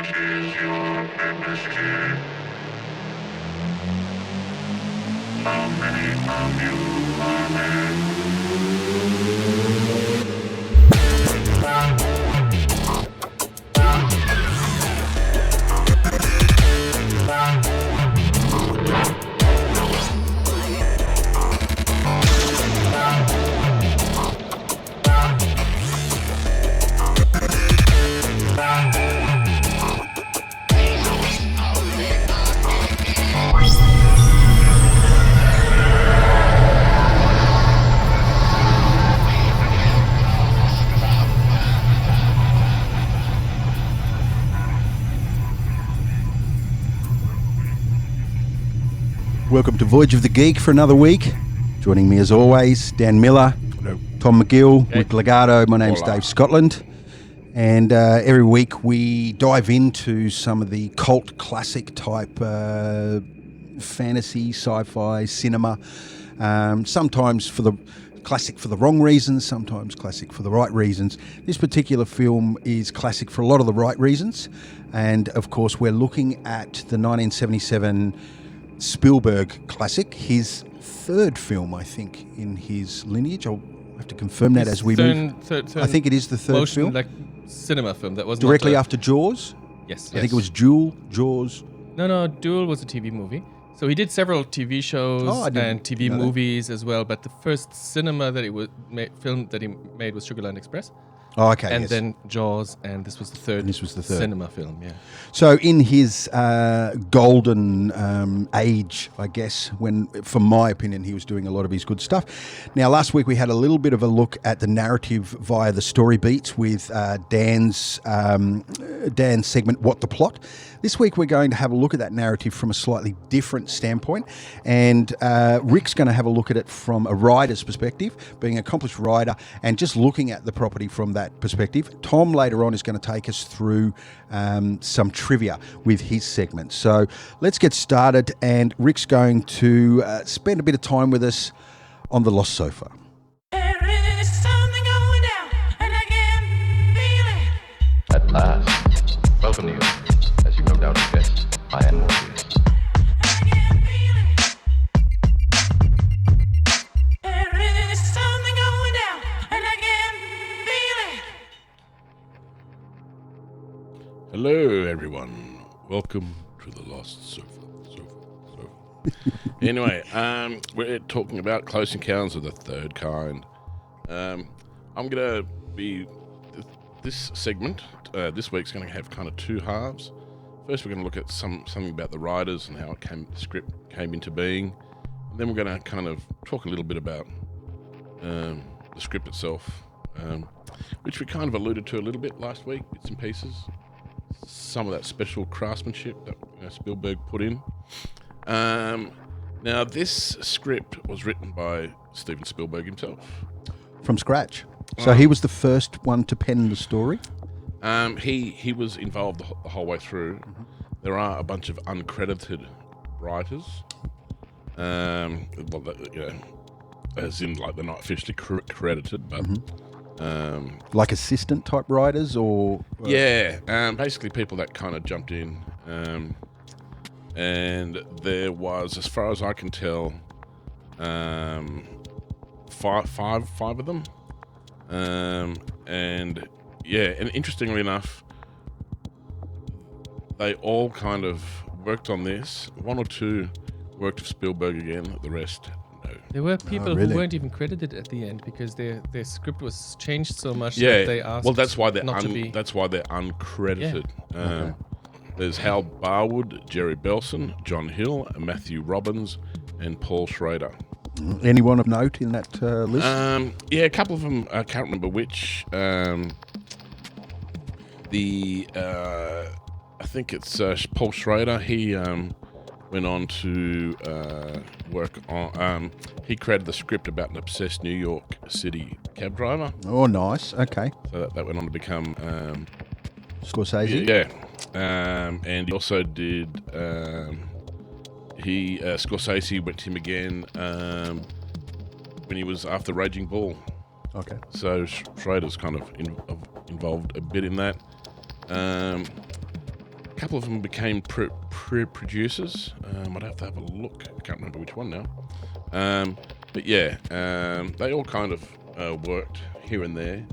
What is your purpose here? How many of you are there? Welcome to Voyage of the Geek for another week. Joining me as always, Dan Miller, Hello. Tom McGill, Okay. Rick Legato. My name's Hola. Dave Scotland. And every week we dive into some of the cult classic type fantasy, sci-fi, cinema. Sometimes for the classic for the wrong reasons, sometimes classic for the right reasons. This particular film is classic for a lot of the right reasons. And of course we're looking at the 1977 Spielberg classic, his third film, I think, in his lineage. I'll have to confirm that as we move. Third I think it is the third motion, film. like cinema film that was Directly not after Jaws. Yes, I think it was Jaws. No, Duel was a TV movie. So he did several TV shows Oh, I didn't and TV know that. movies as well. But the first cinema that he film that he made was Sugarland Express, Oh, okay. and yes. then Jaws, and this was the third. And this was the third. cinema film. Yeah. So in his golden age, I guess, when, from my opinion, he was doing a lot of his good stuff. Now, last week we had a little bit of a look at the narrative via the story beats with Dan's segment, What the Plot. This week we're going to have a look at that narrative from a slightly different standpoint, and Rick's going to have a look at it from a writer's perspective, being an accomplished writer, and just looking at the property from that perspective. Tom later on is going to take us through some trivia with his segment. So let's get started, and Rick's going to spend a bit of time with us on the Lost Sofa. There is something going down, and I can feel it. At last, welcome to you. As you no doubt have guessed, I am Morpheus. I can feel it. There is something going down, and I can feel it. Hello, everyone. Welcome to the Lost Sofa. Anyway, we're talking about Close Encounters of the Third Kind. I'm going to be... This segment, this week's going to have kind of two halves. First, we're going to look at something about the writers and how the script came into being. And then we're going to kind of talk a little bit about the script itself, which we kind of alluded to a little bit last week, bits and pieces. Some of that special craftsmanship that Spielberg put in. Now, this script was written by Steven Spielberg himself. From scratch. So he was the first one to pen the story? He was involved the whole way through. Mm-hmm. There are a bunch of uncredited writers. As in, like, they're not officially credited, but... Mm-hmm. Like assistant type writers, or... basically people that kind of jumped in. And there was, as far as I can tell, five of them. And interestingly enough, they all kind of worked on this. One or two worked with Spielberg again, the rest, no. There were people really? who weren't even credited at the end because their script was changed so much Yeah, that they asked. well, that's why they're not to be. that's why they're uncredited. Okay. There's Hal Barwood, Jerry Belson, John Hill, Matthew Robbins, and Paul Schrader. Anyone of note in that list? A couple of them. I can't remember which. I think it's Paul Schrader. He went on to work on. He created the script about an obsessed New York City cab driver. Oh, nice. Okay. So that went on to become. Scorsese? Yeah. And he also did. Scorsese went to him again when he was after Raging Bull. Okay. So Schrader's kind of involved a bit in that. A couple of them became producers. I'd have to have a look. I can't remember which one now. But yeah, they all kind of worked here and there,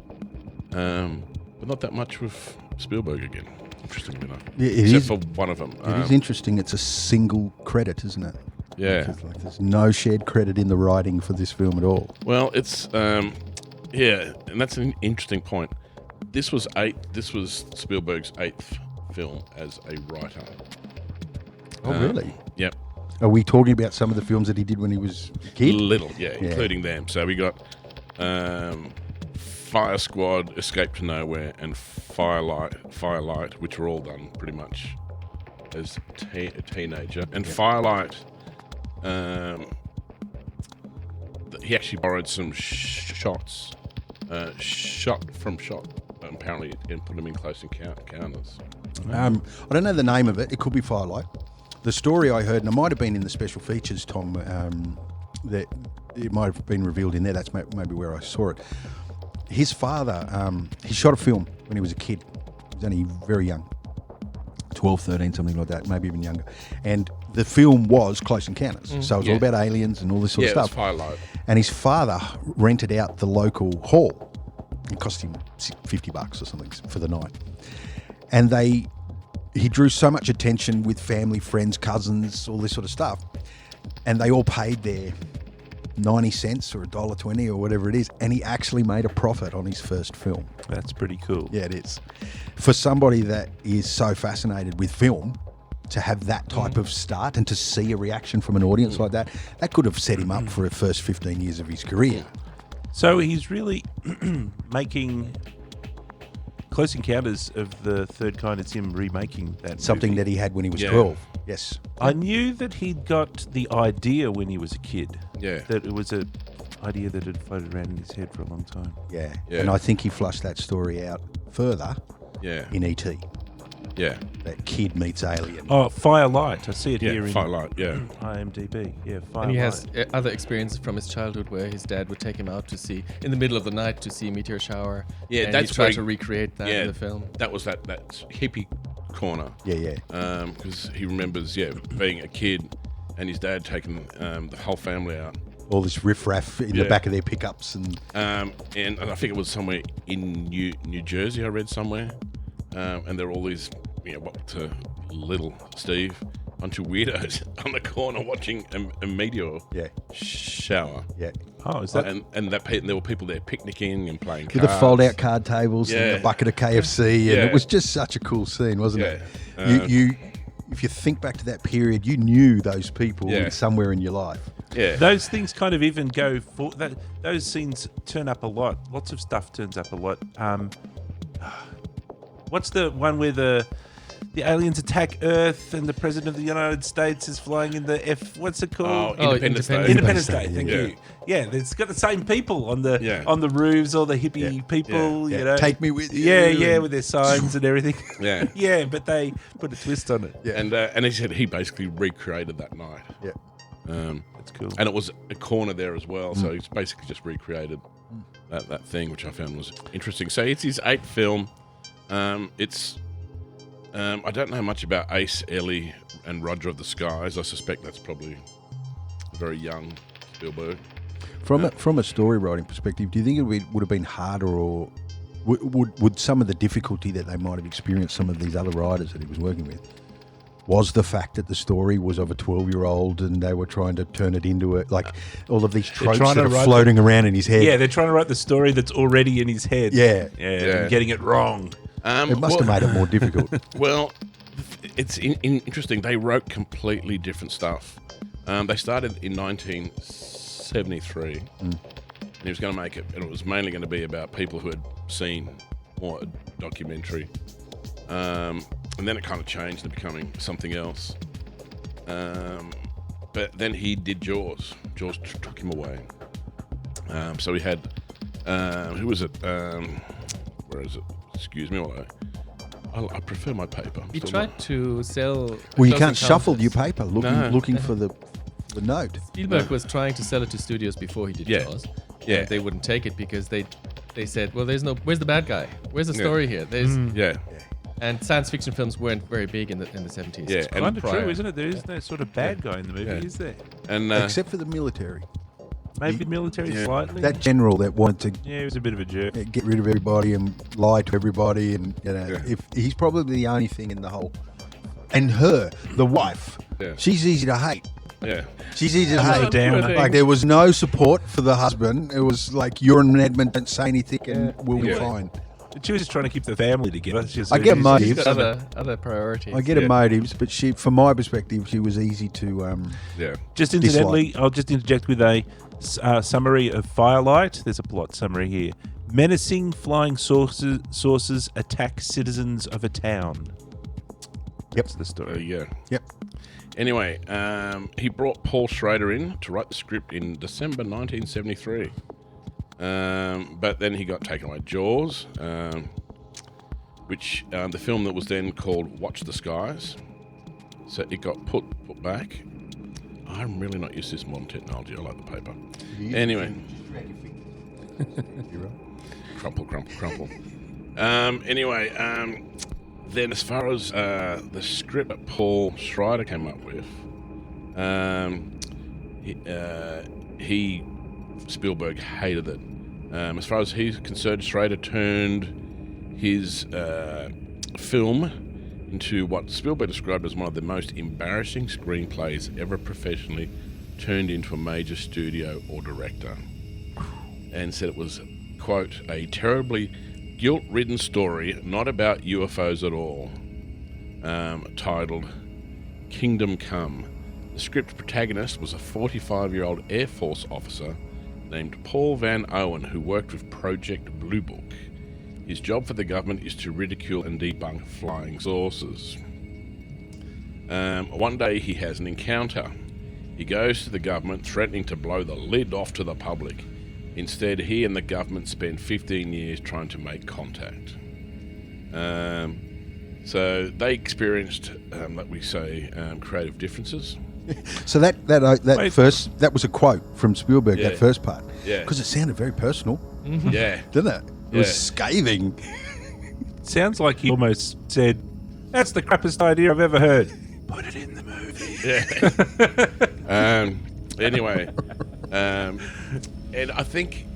but not that much with Spielberg again. Interestingly enough, except for one of them. It is interesting. It's a single credit, isn't it? Yeah. Like there's no shared credit in the writing for this film at all. Well, it's yeah, and that's an interesting point. This was Spielberg's 8th film as a writer. Oh, really? Yep. Are we talking about some of the films that he did when he was a kid? Little, yeah, including them. So we got Fire Squad, Escape to Nowhere, and Firelight, which were all done pretty much as a teenager. And Firelight, he actually borrowed some shots, shot, apparently, and put them in Close Encounters. I don't know the name of it. It could be Firelight. The story I heard, and it might have been in the special features, Tom, that it might have been revealed in there. That's maybe where I saw it. His father, he shot a film when he was a kid. He was only very young, 12, 13, something like that, maybe even younger. And the film was Close Encounters. So it was all about aliens and all this sort of stuff. It was Firelight. And his father rented out the local hall. It cost him $50 or something for the night. And he drew so much attention with family, friends, cousins, all this sort of stuff. And they all paid their 90 cents or $1.20 or whatever it is. And he actually made a profit on his first film. That's pretty cool. Yeah, it is. For somebody that is so fascinated with film, to have that type of start and to see a reaction from an audience like that could have set him up for the first 15 years of his career. So he's really making Close Encounters of the Third Kind. It's him remaking that Something movie. that he had when he was 12. Yes. I knew that he'd got the idea when he was a kid. Yeah. That it was an idea that had floated around in his head for a long time. Yeah. Yeah. And I think he flushed that story out further in E.T. Yeah. That kid meets alien. Oh, Firelight. I see it Yeah, here in Firelight, yeah. IMDb. Yeah, Firelight. And he has other experiences from his childhood where his dad would take him out to see, in the middle of the night, to see a meteor shower. Yeah, and that's he tried where to recreate that in the film. That was that hippie corner. Yeah. Because he remembers, being a kid and his dad taking the whole family out. All this riffraff in the back of their pickups. And I think it was somewhere in New Jersey, I read somewhere. And there were all these, to little Steve, bunch of weirdos on the corner watching a meteor shower. Yeah. Oh, is that? And there were people there picnicking and playing With the cards. fold-out card tables and a bucket of KFC. And it was just such a cool scene, wasn't it? You, if you think back to that period, you knew those people somewhere in your life. Yeah. Those things kind of even go for that. Those scenes turn up a lot. Lots of stuff turns up a lot. What's the one where the aliens attack Earth and the President of the United States is flying in the what's it called? Independence Day. Independence Day. Day, Thank yeah. you. Yeah, it's got the same people on the roofs, all the hippie people. Yeah. You know, Take me with you. Yeah, with their signs and everything. Yeah. Yeah, but they put a twist on it. Yeah. And he said he basically recreated that night. Yeah. That's cool. And it was a corner there as well, so he's basically just recreated that thing, which I found was interesting. So it's his 8th film. I don't know much about Ace, Ellie, and Roger of the Skies. I suspect that's probably very young Spielberg. From a story writing perspective, do you think it would have been harder, or would some of the difficulty that they might have experienced, some of these other writers that he was working with, was the fact that the story was of a 12-year-old and they were trying to turn it into like all of these tropes that are floating around in his head? Yeah, they're trying to write the story that's already in his head. Yeah. And getting it wrong. It must have made it more difficult. Well, it's interesting. They wrote completely different stuff. They started in 1973, and he was going to make it, and it was mainly going to be about people who had seen more a documentary. And then it kind of changed to becoming something else. But then he did Jaws. Jaws took him away. So we had, who was it? Where is it? Excuse me while I prefer my paper. He tried to sell... Well, you Close can't shuffle Encounters. your paper looking for the note. Spielberg was trying to sell it to studios before he did Jaws. Yeah. And they wouldn't take it because they said, well, where's the bad guy? Where's the story here? There's And science fiction films weren't very big in the 70s. Yeah, and Kind of prior. true, isn't it? There is no sort of bad guy in the movie, Yeah. is there? And Except for the military. Maybe military slightly. That general that wanted to Yeah, he was a bit of a jerk. get rid of everybody and lie to everybody, and if he's probably the only thing in the whole. And her, the wife, Yeah. she's easy to hate. yeah, She's easy to hate. Damn. Like there was no support for the husband. It was like you're an Edmund, don't say anything, and we'll be Yeah. fine. She was just trying to keep the family together. I get She's motives. got other priorities. I get her motives, but she, from my perspective, she was easy to. yeah. Just incidentally, I'll just interject with a summary of Firelight. There's a plot summary here. Menacing flying saucers attack citizens of a town. That's the There story. you go. Yep. Anyway, he brought Paul Schrader in to write the script in December 1973. But then he got taken away. Jaws, which the film that was then called Watch the Skies. So it got put back. I'm really not used to this modern technology. I like the paper. Anyway. Crumple. Then as far as the script that Paul Schrader came up with, Spielberg hated it. As far as he's concerned, Schrader turned his film into what Spielberg described as one of the most embarrassing screenplays ever professionally turned into a major studio or director, and said it was, quote, a terribly guilt-ridden story not about UFOs at all, titled Kingdom Come. The script protagonist was a 45-year-old Air Force officer named Paul Van Owen, who worked with Project Blue Book. His job for the government is to ridicule and debunk flying saucers. One day he has an encounter. He goes to the government threatening to blow the lid off to the public. Instead, he and the government spend 15 years trying to make contact. So they experienced, like we say, creative differences. So that was a quote from Spielberg. Yeah. That first part, Yeah. because it sounded very personal, Yeah. didn't it? It was Yeah. scathing. Sounds like he almost said, "That's the crappiest idea I've ever heard." Put it in the movie. Yeah. Anyway, and I think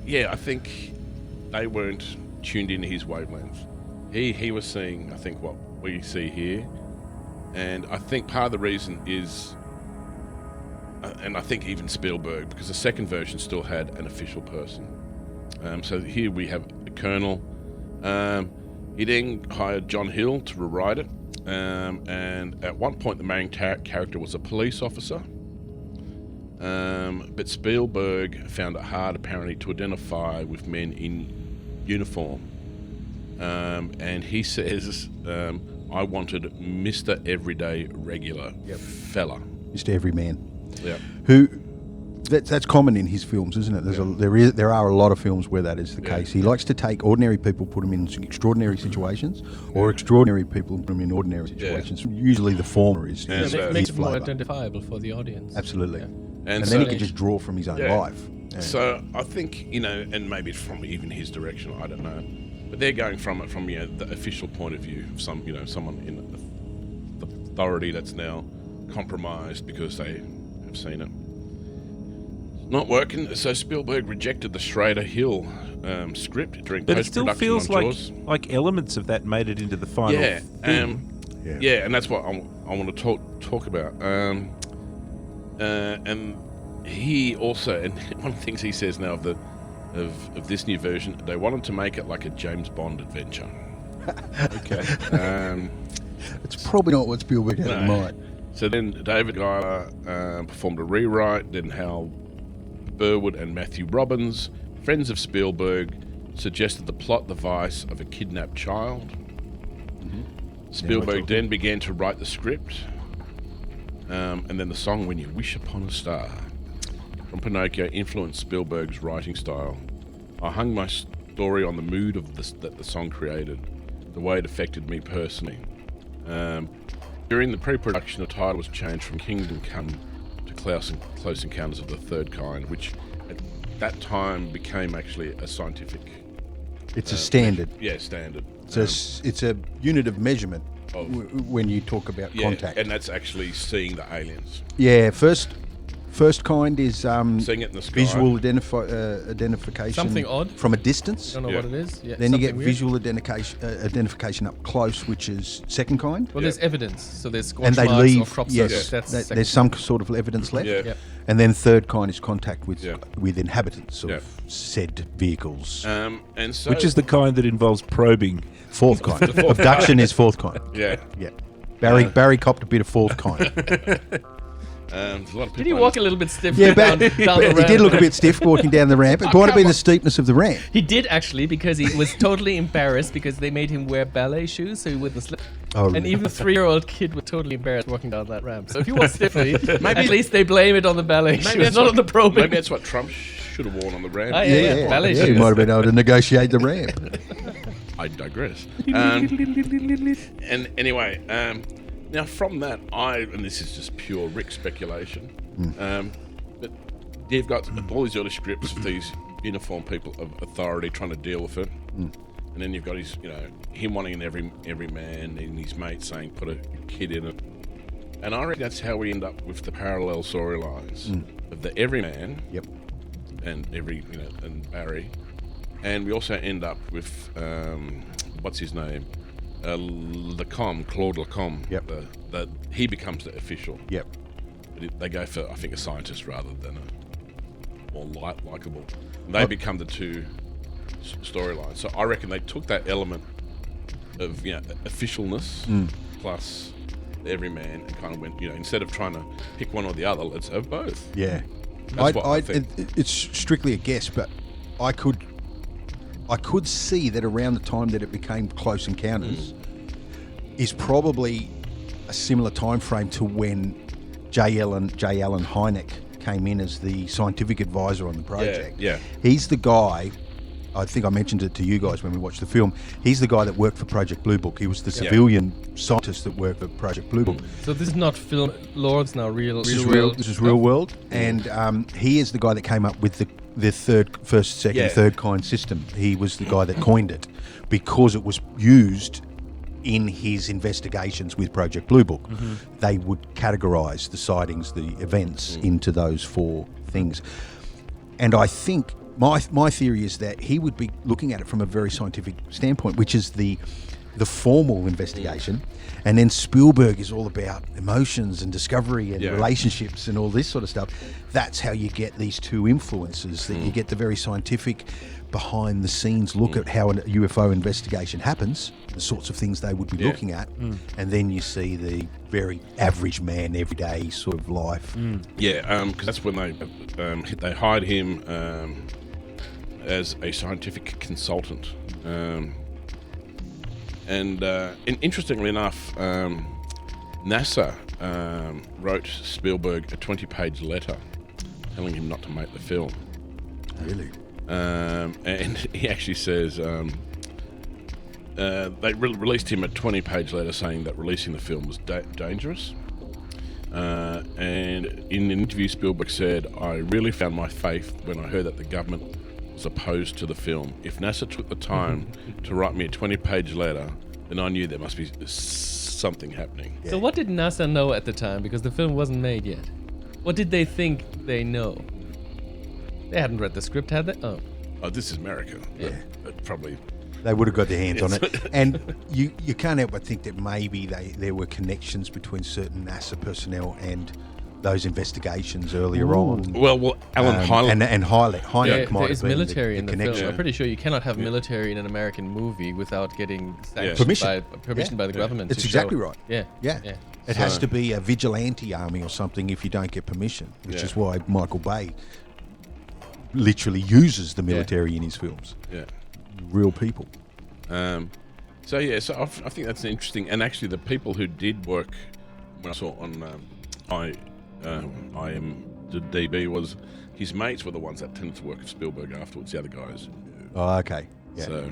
they weren't tuned into his wavelength. He was seeing, I think, what we see here, and I think part of the reason is, and I think even Spielberg, because the second version still had an official person. So here we have a colonel. He then hired John Hill to rewrite it, and at one point the main character was a police officer. But Spielberg found it hard, apparently, to identify with men in uniform. And he says, I wanted Mr. Everyday Regular Fella. Just every man. Yeah. Who that's common in his films, isn't it? There are a lot of films where that is the case. He likes to take ordinary people, put them in extraordinary situations, or extraordinary people, put them in ordinary situations. Usually the former is And his, so- It his makes it more flavour. identifiable for the audience. Absolutely. Yeah. And so, then he can just draw from his own life. Yeah. So I think, and maybe it's from even his direction, I don't know. But they're going from it from the official point of view of someone in the authority that's now compromised because they have seen it. Not working, so Spielberg rejected the Schrader-Hill script during But it still post-production feels on Jaws. like elements of that made it into the final Yeah, film. and that's what I want to talk about. And he also, and one of the things he says now of this new version, they wanted to make it like a James Bond adventure. Okay. It's probably not what Spielberg had in No. mind. So then David Giler performed a rewrite. Then Hal Burwood and Matthew Robbins, friends of Spielberg, suggested the plot device of a kidnapped child. Spielberg then began to write the script, and then the song "When You Wish Upon a Star" from Pinocchio influenced Spielberg's writing style. I hung my story on the mood of that the song created, the way it affected me personally. During the pre-production, the title was changed from Kingdom Come to Close Encounters of the Third Kind, which at that time became actually a scientific... It's a standard. standard. It's a unit of measurement when you talk about Yeah, contact. and that's actually seeing the aliens. Yeah, first kind is Seeing it in the sky. visual identification. Something odd. From a distance. Don't know Yeah. what it is. Yeah, Then you get something weird. visual identification up close, which is second kind. Well, there's evidence. So there's scorch And they marks or leave, crop yes, circles. That's second. there's some sort of evidence left. Yeah. Yeah. And then third kind is contact with Yeah. with inhabitants of Yeah. said vehicles. And so, Which is the kind that involves probing. Fourth kind. Abduction is fourth kind. yeah. Yeah. Barry copped a bit of fourth kind. There's a lot of Did he people walk a little bit stiff Yeah, down the he ramp? did look a bit stiff walking down the ramp. It might have been the steepness of the ramp. He did actually, because he was totally embarrassed because they made him wear ballet shoes so he wouldn't slip. Oh, And really? even a 3-year-old kid was totally embarrassed walking down that ramp. So if you walk stiffly, at least they blame it on the ballet shoes, not on the probing. Maybe that's what Trump should have worn on the ramp. Ah, yeah. Ballet He shoes. might have been able to negotiate the ramp. I digress. And anyway, now from that, and this is just pure Rick speculation, but you've got all these early scripts of these uniformed people of authority trying to deal with it, and then you've got his, him wanting every man and his mate saying put a kid in it, and I reckon that's how we end up with the parallel storylines of the everyman, Yep. and and Barry, and we also end up with what's his name, Claude Lacombe. Yep. He becomes the official. Yep. But they go for, I think, a scientist rather than a more likable. And they become the two storylines. So I reckon they took that element of officialness plus the everyman and kind of went, instead of trying to pick one or the other, let's have both. Yeah. That's what I think. It's strictly a guess, but I could see that around the time that it became Close Encounters is probably a similar time frame to when J. Allen Hynek came in as the scientific advisor on the project. Yeah. He's the guy, I think I mentioned it to you guys when we watched the film, he's the guy that worked for Project Blue Book. He was the civilian scientist that worked for Project Blue Book. So this is not film Lords now, real This is world. This is real world, and he is the guy that came up with the first, second, third kind system. He was the guy that coined it because it was used in his investigations with Project Blue Book. They would categorise the sightings, the events into those 4 things, and I think my theory is that he would be looking at it from a very scientific standpoint, which is the formal investigation, and then Spielberg is all about emotions and discovery and relationships and all this sort of stuff. That's how you get these two influences, that you get the very scientific behind the scenes look at how a UFO investigation happens, the sorts of things they would be looking at, and then you see the very average man, everyday sort of life. Yeah, because that's when they hired him as a scientific consultant. And interestingly enough, NASA wrote Spielberg a 20-page letter telling him not to make the film. Really? And he actually says they released him a 20-page letter saying that releasing the film was dangerous. And in an interview, Spielberg said, "I really found my faith when I heard that the government was opposed to the film. If NASA took the time to write me a 20-page letter, then I knew there must be something happening." So what did NASA know at the time? Because the film wasn't made yet. What did they think they know? They hadn't read the script, had they? Oh, this is America. Yeah. Probably. They would have got their hands on it. And you can't help but think that maybe there were connections between certain NASA personnel and those investigations earlier on. Well, Alan Hynek. And Hynek Yeah, might there is have been military in the connection. film. I'm pretty sure you cannot have military in an American movie without getting sanctioned Permission. by the government. That's to exactly show. right. Yeah. Yeah. It has to be a vigilante army or something if you don't get permission, which is why Michael Bay literally uses the military in his films. Yeah. Real people. So I think that's interesting. And actually, the people who did work when I saw on IMDb was his mates were the ones that tended to work with Spielberg afterwards. The other guys. Oh, okay. Yeah. So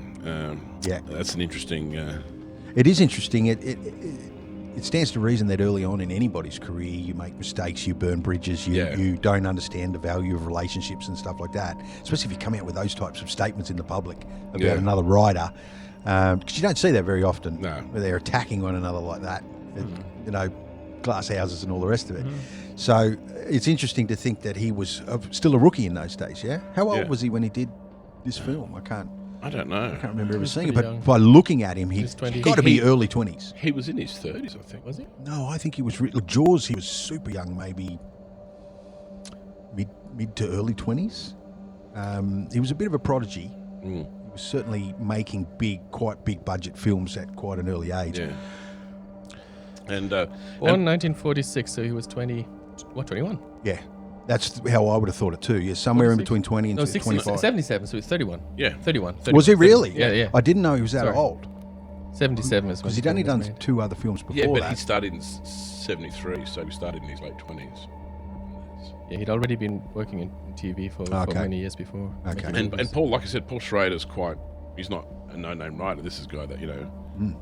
that's an interesting. It is interesting. It stands to reason that early on in anybody's career, you make mistakes, you burn bridges, you don't understand the value of relationships and stuff like that. Especially if you come out with those types of statements in the public about another writer. Because you don't see that very often. No. Where they're attacking one another like that. You know, glass houses and all the rest of it. So it's interesting to think that he was still a rookie in those days, yeah? How old was he when he did this film? I don't know. I can't remember ever seeing it, pretty but young. by looking at him, he's 20. got to be early 20s. He was in his 30s, I think. Was he? No, I think he was... Jaws, he was super young, maybe mid to early 20s. He was a bit of a prodigy. He was certainly making quite big budget films at quite an early age. Yeah. And Born 1946, so he was 21? Yeah, that's how I would have thought it too. Yeah, somewhere in 46? between 20 and No, 25. 77, so he's 31. Yeah. 31. Was he really? Yeah. I didn't know he was that Sorry. old. 77 is when Because he'd the only film done was made. 2 other films before yeah, but that. he started in 73, so he started in his late 20s. Yeah, he'd already been working in TV for many years before. Okay. making And movies. Paul, like I said, Paul Schrader's he's not a no-name writer. This is a guy that,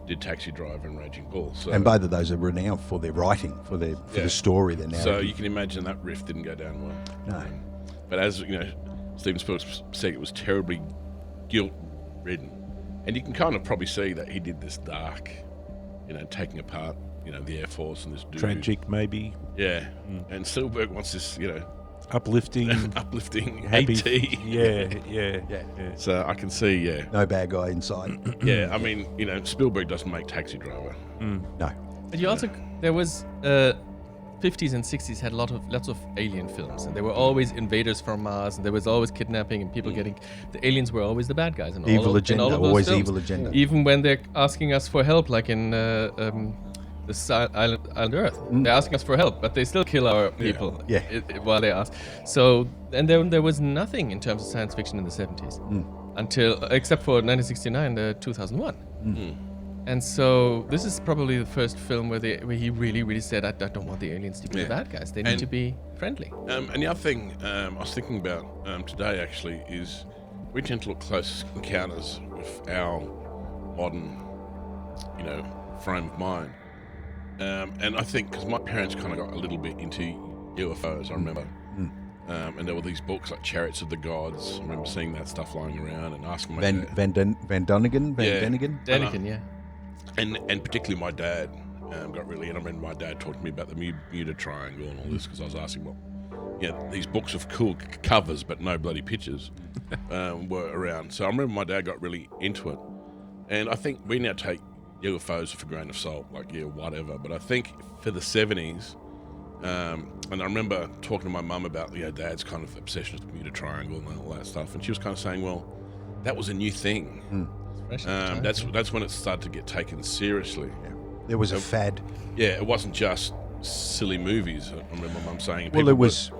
did Taxi Driver and Raging Bull. So, And both of those are renowned for their writing, for the story, their narrative. so you can imagine that riff didn't go down well. No. But as, Steven Spielberg said, it was terribly guilt-ridden. And you can kind of probably see that he did this dark, taking apart, the Air Force and this dude. Tragic, maybe. Yeah. And Spielberg wants this, Uplifting. uplifting, happy. AT. Yeah. So I can see, No bad guy inside. Yeah, I mean, Spielberg doesn't make Taxi Driver. No. But you also there was 50s and 60s had lots of alien films, and there were always invaders from Mars, and there was always kidnapping, and people getting the aliens were always the bad guys, and Evil agenda, in all of those always films. evil agenda. Even when they're asking us for help, like in the island Earth, they're asking us for help, but they still kill our people. Yeah. While they ask. So and then there was nothing in terms of science fiction in the 70s until except for 1969, 2001. And so this is probably the first film where he really said, I don't want the aliens to be the bad guys. They need to be friendly. And the other thing I was thinking about today, actually, is we tend to look close encounters with our modern, frame of mind. And I think because my parents kind of got a little bit into UFOs, I remember. And there were these books like Chariots of the Gods. I remember seeing that stuff lying around and asking my dad. Van Dunigan? Yeah. Daniken, yeah. And particularly my dad got really, and I remember my dad talked to me about the Bermuda Triangle and all this because I was asking, these books of cool covers but no bloody pictures were around. So I remember my dad got really into it. And I think we now take UFOs for a grain of salt, whatever. But I think for the 70s, and I remember talking to my mum about, Dad's kind of obsession with the Bermuda Triangle and all that stuff. And she was kind of saying, well, that was a new thing. That's when it started to get taken seriously. There was a fad. Yeah, it wasn't just silly movies. I remember my mum saying. Well, it was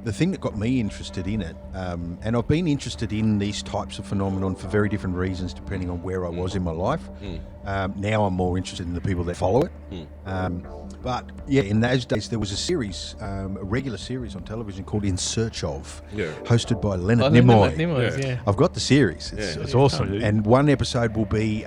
the thing that got me interested in it, and I've been interested in these types of phenomenon for very different reasons depending on where I was in my life. Now I'm more interested in the people that follow it. But yeah, in those days there was a series, a regular series on television called In Search Of, hosted by Leonard Nimoy. Yeah. I've got the series. It's awesome. And one episode will be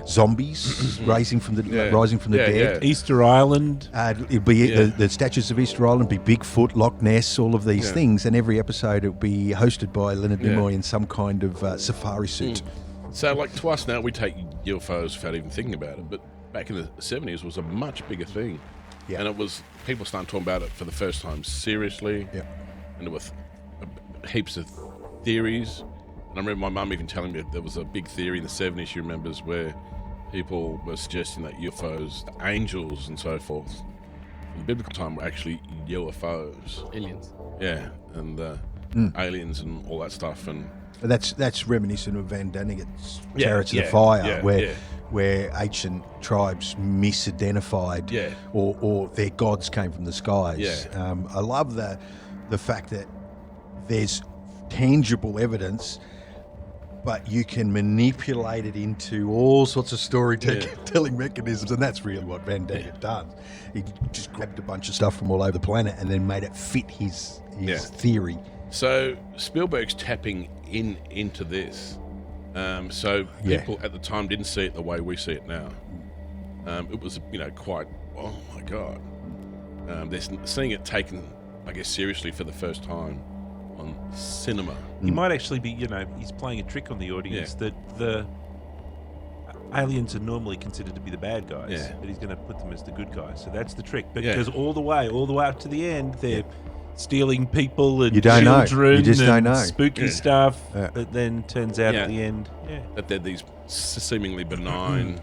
zombies rising from the dead. Easter Island. It'll be the statues of Easter Island, be Bigfoot, Loch Ness, all of these things, and every episode it'll be hosted by Leonard Nimoy in some kind of safari suit. So, to us now, we take UFOs without even thinking about it, but back in the 70s was a much bigger thing. Yeah. And it was, people started talking about it for the first time seriously. Yeah. And there were heaps of theories. And I remember my mum even telling me there was a big theory in the 70s, she remembers, where people were suggesting that UFOs, angels and so forth, in the biblical time were actually UFOs. Aliens. Yeah. And aliens and all that stuff. And that's reminiscent of Van Daniken's Chariots of the Fire, where ancient tribes misidentified or their gods came from the skies. I love the fact that there's tangible evidence, but you can manipulate it into all sorts of storytelling mechanisms, and that's really what Van Daniken does. He just grabbed a bunch of stuff from all over the planet and then made it fit his theory. So Spielberg's tapping into this. So people at the time didn't see it the way we see it now. It was, quite, oh my God. They're seeing it taken, I guess, seriously for the first time. on cinema. He might actually be, he's playing a trick on the audience that the aliens are normally considered to be the bad guys, but he's going to put them as the good guys. So that's the trick. Because all the way up to the end, they're stealing people and You don't know. children You just don't and know. spooky stuff. Yeah. But then turns out at the end, that they're these seemingly benign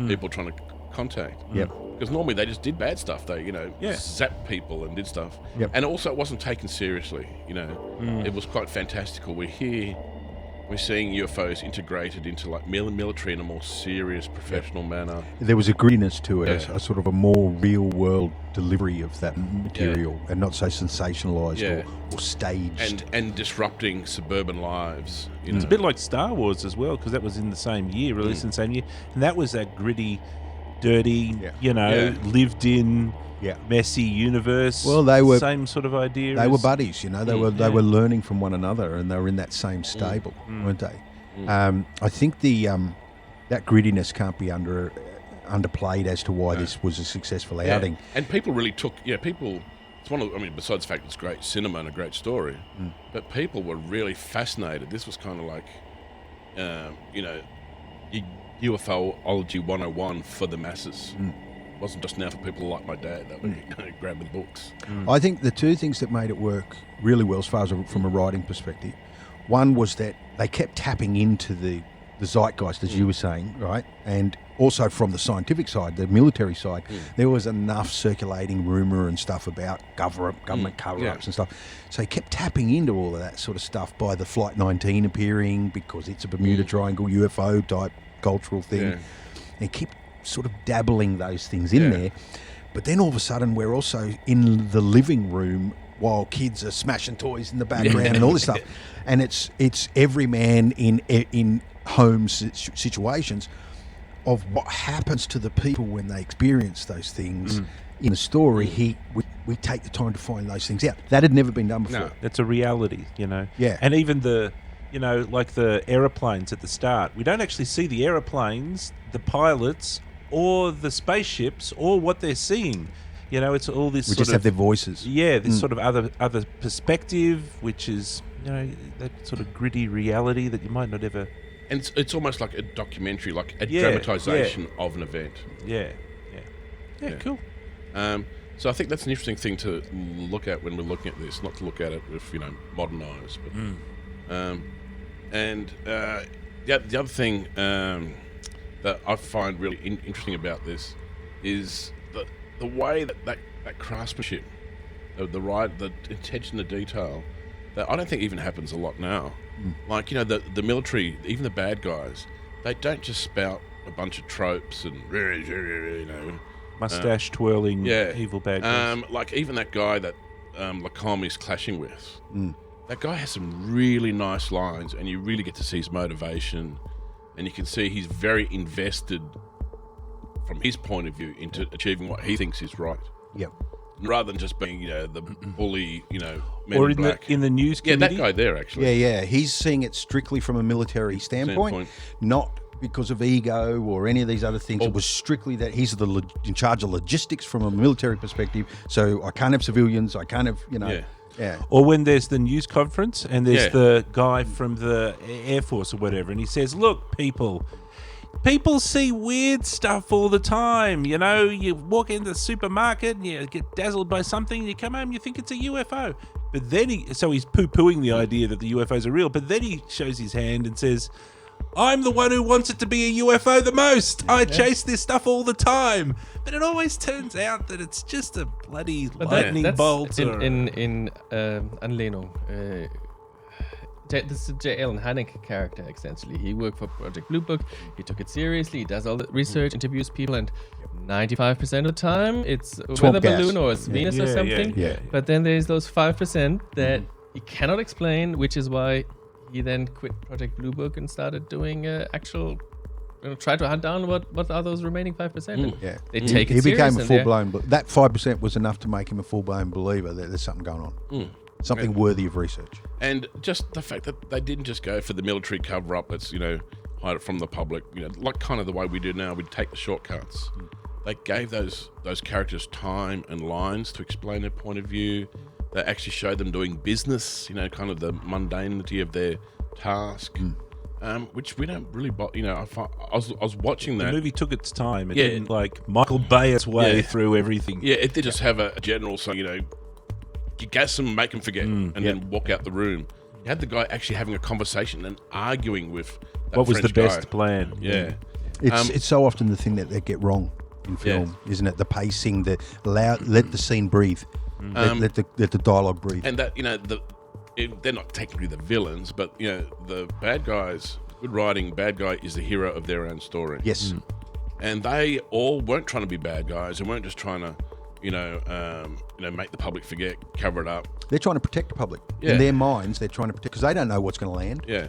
people trying to contact. Yep. Because normally they just did bad stuff. They, zapped people and did stuff. Yep. And also it wasn't taken seriously. It was quite fantastical. We're seeing UFOs integrated into like military in a more serious, professional manner. There was a grittiness to it, a sort of a more real-world delivery of that material, and not so sensationalised or staged. And disrupting suburban lives. It's a bit like Star Wars as well, because that was in the same year, released in the same year. And that was that gritty, dirty, lived in... messy universe. Well, they were same sort of idea. They were buddies, They were learning from one another, and they were in that same stable, weren't they? I think that grittiness can't be underplayed as to why this was a successful outing. And people really took people. It's one of besides the fact it's great cinema and a great story, but people were really fascinated. This was kind of like, UFOlogy 101 for the masses. Wasn't just now for people like my dad that were grabbing books. I think the two things that made it work really well, as far as from a writing perspective, one was that they kept tapping into the zeitgeist, as you were saying, right? And also from the scientific side, the military side, there was enough circulating rumour and stuff about government cover-ups and stuff. So they kept tapping into all of that sort of stuff by the Flight 19 appearing, because it's a Bermuda Triangle UFO type cultural thing. And keep sort of dabbling those things in there, but then all of a sudden we're also in the living room while kids are smashing toys in the background and all this stuff, and it's every man in home situations of what happens to the people when they experience those things. In the story, we take the time to find those things out. That had never been done before. No. That's a reality, Yeah. And even the like the aeroplanes at the start, we don't actually see the aeroplanes, the pilots, or the spaceships, or what they're seeing. It's all this. We just have their voices. Yeah, this sort of other perspective, which is that sort of gritty reality that you might not ever. And it's almost like a documentary, like a dramatisation of an event. Yeah, cool. So I think that's an interesting thing to look at when we're looking at this. Not to look at it with modern eyes, but the other thing. That I find really interesting about this is the way that craftsmanship, the attention to detail, that I don't think even happens a lot now. Like the military, even the bad guys, they don't just spout a bunch of tropes and mustache twirling evil bad guys. like even that guy that Lacombe is clashing with. That guy has some really nice lines, and you really get to see his motivation. And you can see he's very invested from his point of view into achieving what he thinks is right. Yep. Rather than just being, the bully, men or in black. in the news Yeah, committee. that guy there, actually. Yeah. He's seeing it strictly from a military standpoint. Not because of ego or any of these other things. It was strictly that he's in charge of logistics from a military perspective. So I can't have civilians. I can't have, Yeah. Or when there's the news conference and there's the guy from the Air Force or whatever, and he says, "Look, people see weird stuff all the time. You walk into the supermarket and you get dazzled by something, and you come home and you think it's a UFO." But then he's poo-pooing the idea that the UFOs are real. But then he shows his hand and says, "I'm the one who wants it to be a UFO the most. I chase this stuff all the time." But it always turns out that it's just a bloody lightning bolt. In Anlehnung. This is J. Allen Hynek character, essentially. He worked for Project Blue Book. He took it seriously. He does all the research, interviews people, and 95% of the time it's a weather balloon or it's Venus or something. Yeah. But then there's those 5% that he cannot explain, which is why he then quit Project Blue Book and started doing actual, try to hunt down what are those remaining 5%. And they take it He serious. became a full-blown... That 5% was enough to make him a full-blown believer that there's something going on. Something worthy of research. And just the fact that they didn't just go for the military cover-up that's, hide it from the public, like kind of the way we do now, we take the shortcuts. They gave those characters time and lines to explain their point of view. They actually showed them doing business, kind of the mundanity of their task, which we don't really, I was watching that. The movie took its time. It Yeah. didn't like Michael Bay its way Yeah. through everything. Yeah, it did just have a general song, you gas them, make them forget, and then walk out the room. You had the guy actually having a conversation and arguing with that What was French the best guy. plan? Yeah. It's so often the thing that they get wrong in film, isn't it? The pacing, let the scene breathe, let the dialogue breathe. And that, they're not technically the villains, but, the bad guys, good writing, bad guy is the hero of their own story. Yes. And they all weren't trying to be bad guys. They weren't just trying to, make the public forget, cover it up. They're trying to protect the public. Yeah. In their minds, they're trying to protect because they don't know what's going to land. Yeah.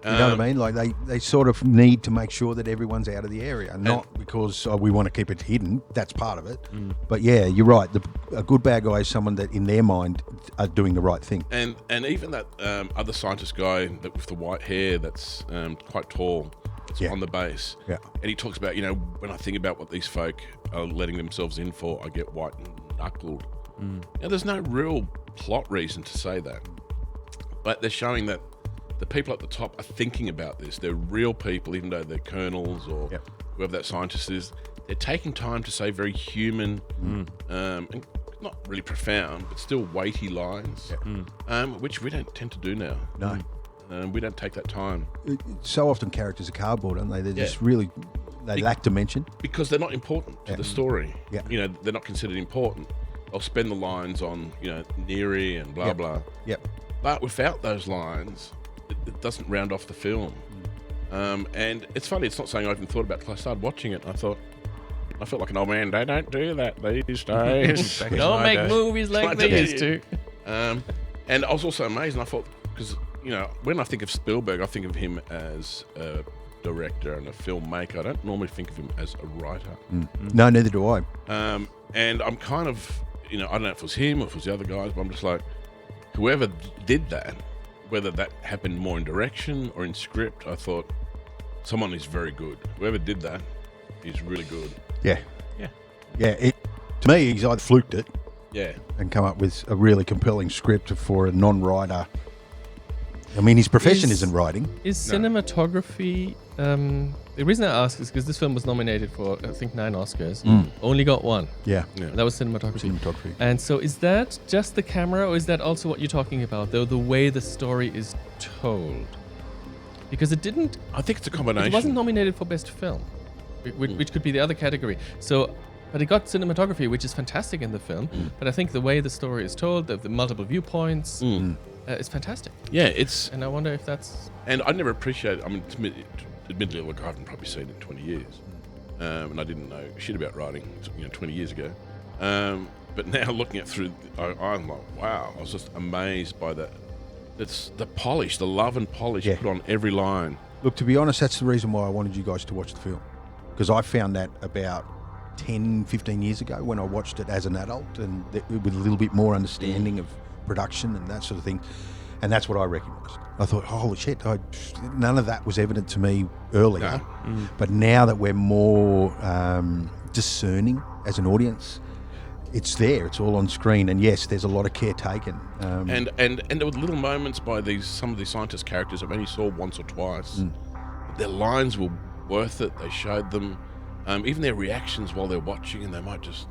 You know what I mean? Like they sort of need to make sure that everyone's out of the area, not because we want to keep it hidden. That's part of it. But yeah, you're right. A good bad guy is someone that, in their mind, are doing the right thing. And even that other scientist guy with the white hair that's quite tall, that's on the base. Yeah. And he talks about, when I think about what these folk are letting themselves in for, I get white knuckled. Now, there's no real plot reason to say that. But they're showing that the people at the top are thinking about this. They're real people, even though they're colonels or whoever that scientist is. They're taking time to say very human and not really profound, but still weighty lines, which we don't tend to do now. No. We don't take that time. So often characters are cardboard, aren't they? They're just really, they lack dimension. Because they're not important to the story. Yeah. They're not considered important. They'll spend the lines on, Neri and blah, blah. Yep. But without those lines, it doesn't round off the film. And it's funny, it's not something I even thought about until I started watching it. I felt like an old man. They don't do that these days. Back in Don't my make day. movies like they used to. And I was also amazed, and I thought, because, when I think of Spielberg, I think of him as a director and a filmmaker. I don't normally think of him as a writer. No, neither do I. And I'm kind of, I don't know if it was him or if it was the other guys, but I'm just like, whoever did that, whether that happened more in direction or in script, I thought someone is very good. Whoever did that is really good. Yeah. Yeah. Yeah. To me, he's either fluked it Yeah. and come up with a really compelling script for a non-writer. I mean, his profession isn't writing. Is cinematography... the reason I ask is because this film was nominated for, I think, 9 Oscars. Only got 1. Yeah. That was cinematography. Cinematography. And so is that just the camera, or is that also what you're talking about, though, the way the story is told? Because it didn't... I think it's a combination. It wasn't nominated for Best Film, which could be the other category. So, but it got cinematography, which is fantastic in the film. But I think the way the story is told, the multiple viewpoints, is fantastic. Yeah, it's... And I wonder if that's... And I never appreciated... I mean, admittedly, look, I haven't probably seen it in 20 years. And I didn't know shit about writing, 20 years ago. But now looking at through... I'm like, wow. I was just amazed by that. It's the polish, the love and polish put on every line. Look, to be honest, that's the reason why I wanted you guys to watch the film. Because I found that about 10, 15 years ago when I watched it as an adult and with a little bit more understanding of production and that sort of thing. And that's what I recognised. I thought, holy shit, none of that was evident to me earlier. No. But now that we're more discerning as an audience, it's there. It's all on screen. And yes, there's a lot of care taken. And there were little moments by some of these scientist characters I've only saw once or twice. Their lines were worth it. They showed them. Even their reactions while they're watching, and they might just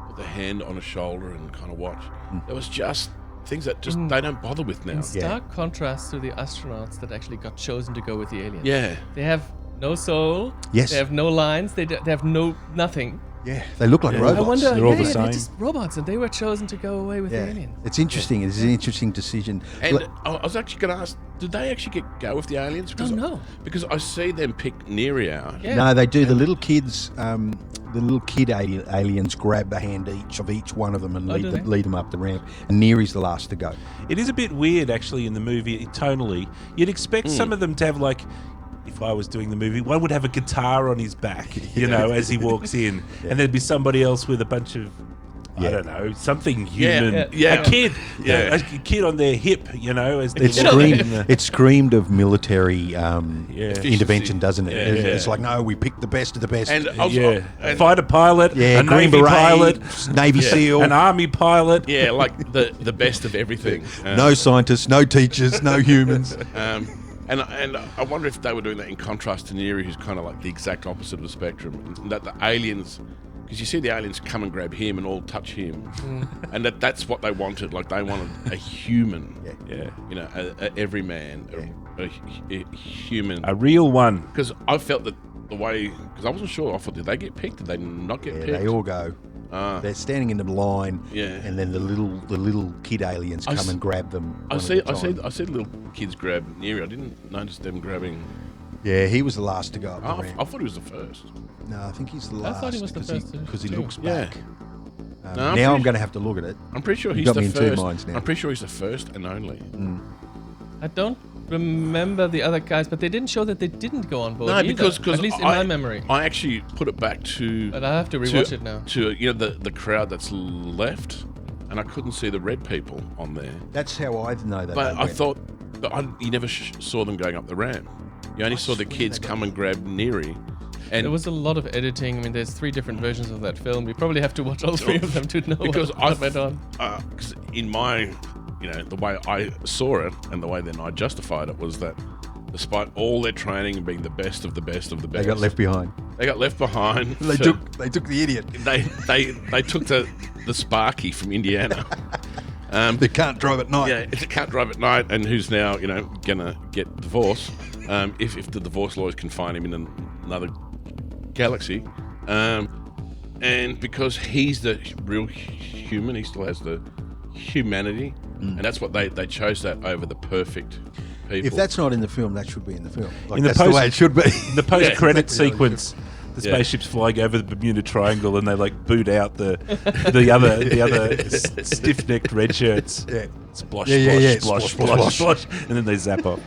put their hand on a shoulder and kind of watch. There was just things that just they don't bother with now. In stark contrast to the astronauts that actually got chosen to go with the aliens. Yeah. They have no soul. Yes. They have no lines. They have nothing. Yeah, they look like robots. I wonder, They're all the they're same. just robots, and they were chosen to go away with the aliens. It's interesting. It's an interesting decision. And I was actually going to ask, did they actually go with the aliens? Because no. Because I see them pick Neri out. Yeah. No, they do. The little kids, aliens grab a hand of each one of them and lead them up the ramp. And Neri's the last to go. It is a bit weird, actually, in the movie, tonally. You'd expect some of them to have, like, if I was doing the movie, one would have a guitar on his back, as he walks in. And there'd be somebody else with a bunch of I don't know, something Yeah, human. yeah. A kid. Yeah. A kid on their hip, as they're It walking. screamed. It screamed of military intervention, doesn't it? Yeah, yeah. It's like, no, we picked the best of the best. And I was, Yeah, and- fighter pilot, yeah, a Green Navy Beret, pilot, Navy SEAL. an Army pilot. yeah, like the best of everything. No scientists, no teachers, no humans. And I wonder if they were doing that in contrast to Neri, who's kind of like the exact opposite of the spectrum. And that the aliens, because you see the aliens come and grab him and all touch him, and that's what they wanted. Like they wanted a human, Yeah. a everyman, a human. A real one. Because I felt that the way, because I wasn't sure. I thought, did they get picked? Did they not get Yeah, picked? they all go. They're standing in the line, Yeah. and then the little kid aliens come and grab them. I one see at a time. little kids grab Neri. I didn't notice them grabbing. Yeah, he was the last to go up the I ramp. thought he was the first. No, I think he's the I last. thought he was the first because he too. looks Yeah. back. No, I'm Now pretty I'm going to have to look at it. I'm pretty sure You he's got the me in two first. minds now. I'm pretty sure he's the first and only. I don't remember the other guys, but they didn't show that they didn't go on board. No, either, because at least in my memory. I actually put it back to. But I have to rewatch it now. To the crowd that's left, and I couldn't see the red people on there. That's how I know that. But they I went. thought, you never saw them going up the ramp. You only saw the kids come and grab Neri, and There was a lot of editing. I mean, there's 3 different versions of that film. We probably have to watch all 3 of them to know because what went on. because in my, the way I saw it and the way then I justified it was that despite all their training and being the best of the best of the best, They got left behind. They got left behind. They took the idiot. They took the Sparky from Indiana. They can't drive at night. Yeah, can't drive at night, and who's now gonna get divorced if the divorce lawyers can find him in another galaxy, and because he's the real human, he still has the humanity, and that's what they chose that over the perfect people. If that's not in the film, that should be in the film. Like, In the that's the post- way it should be. The post-credit That's really sequence, the Yeah. spaceship's flying over the Bermuda Triangle, and they boot out the other stiff-necked red shirts. Yeah. Splosh, Yeah, splosh, yeah, yeah. splosh, Splosh, splosh, splosh. splosh, and then they zap off.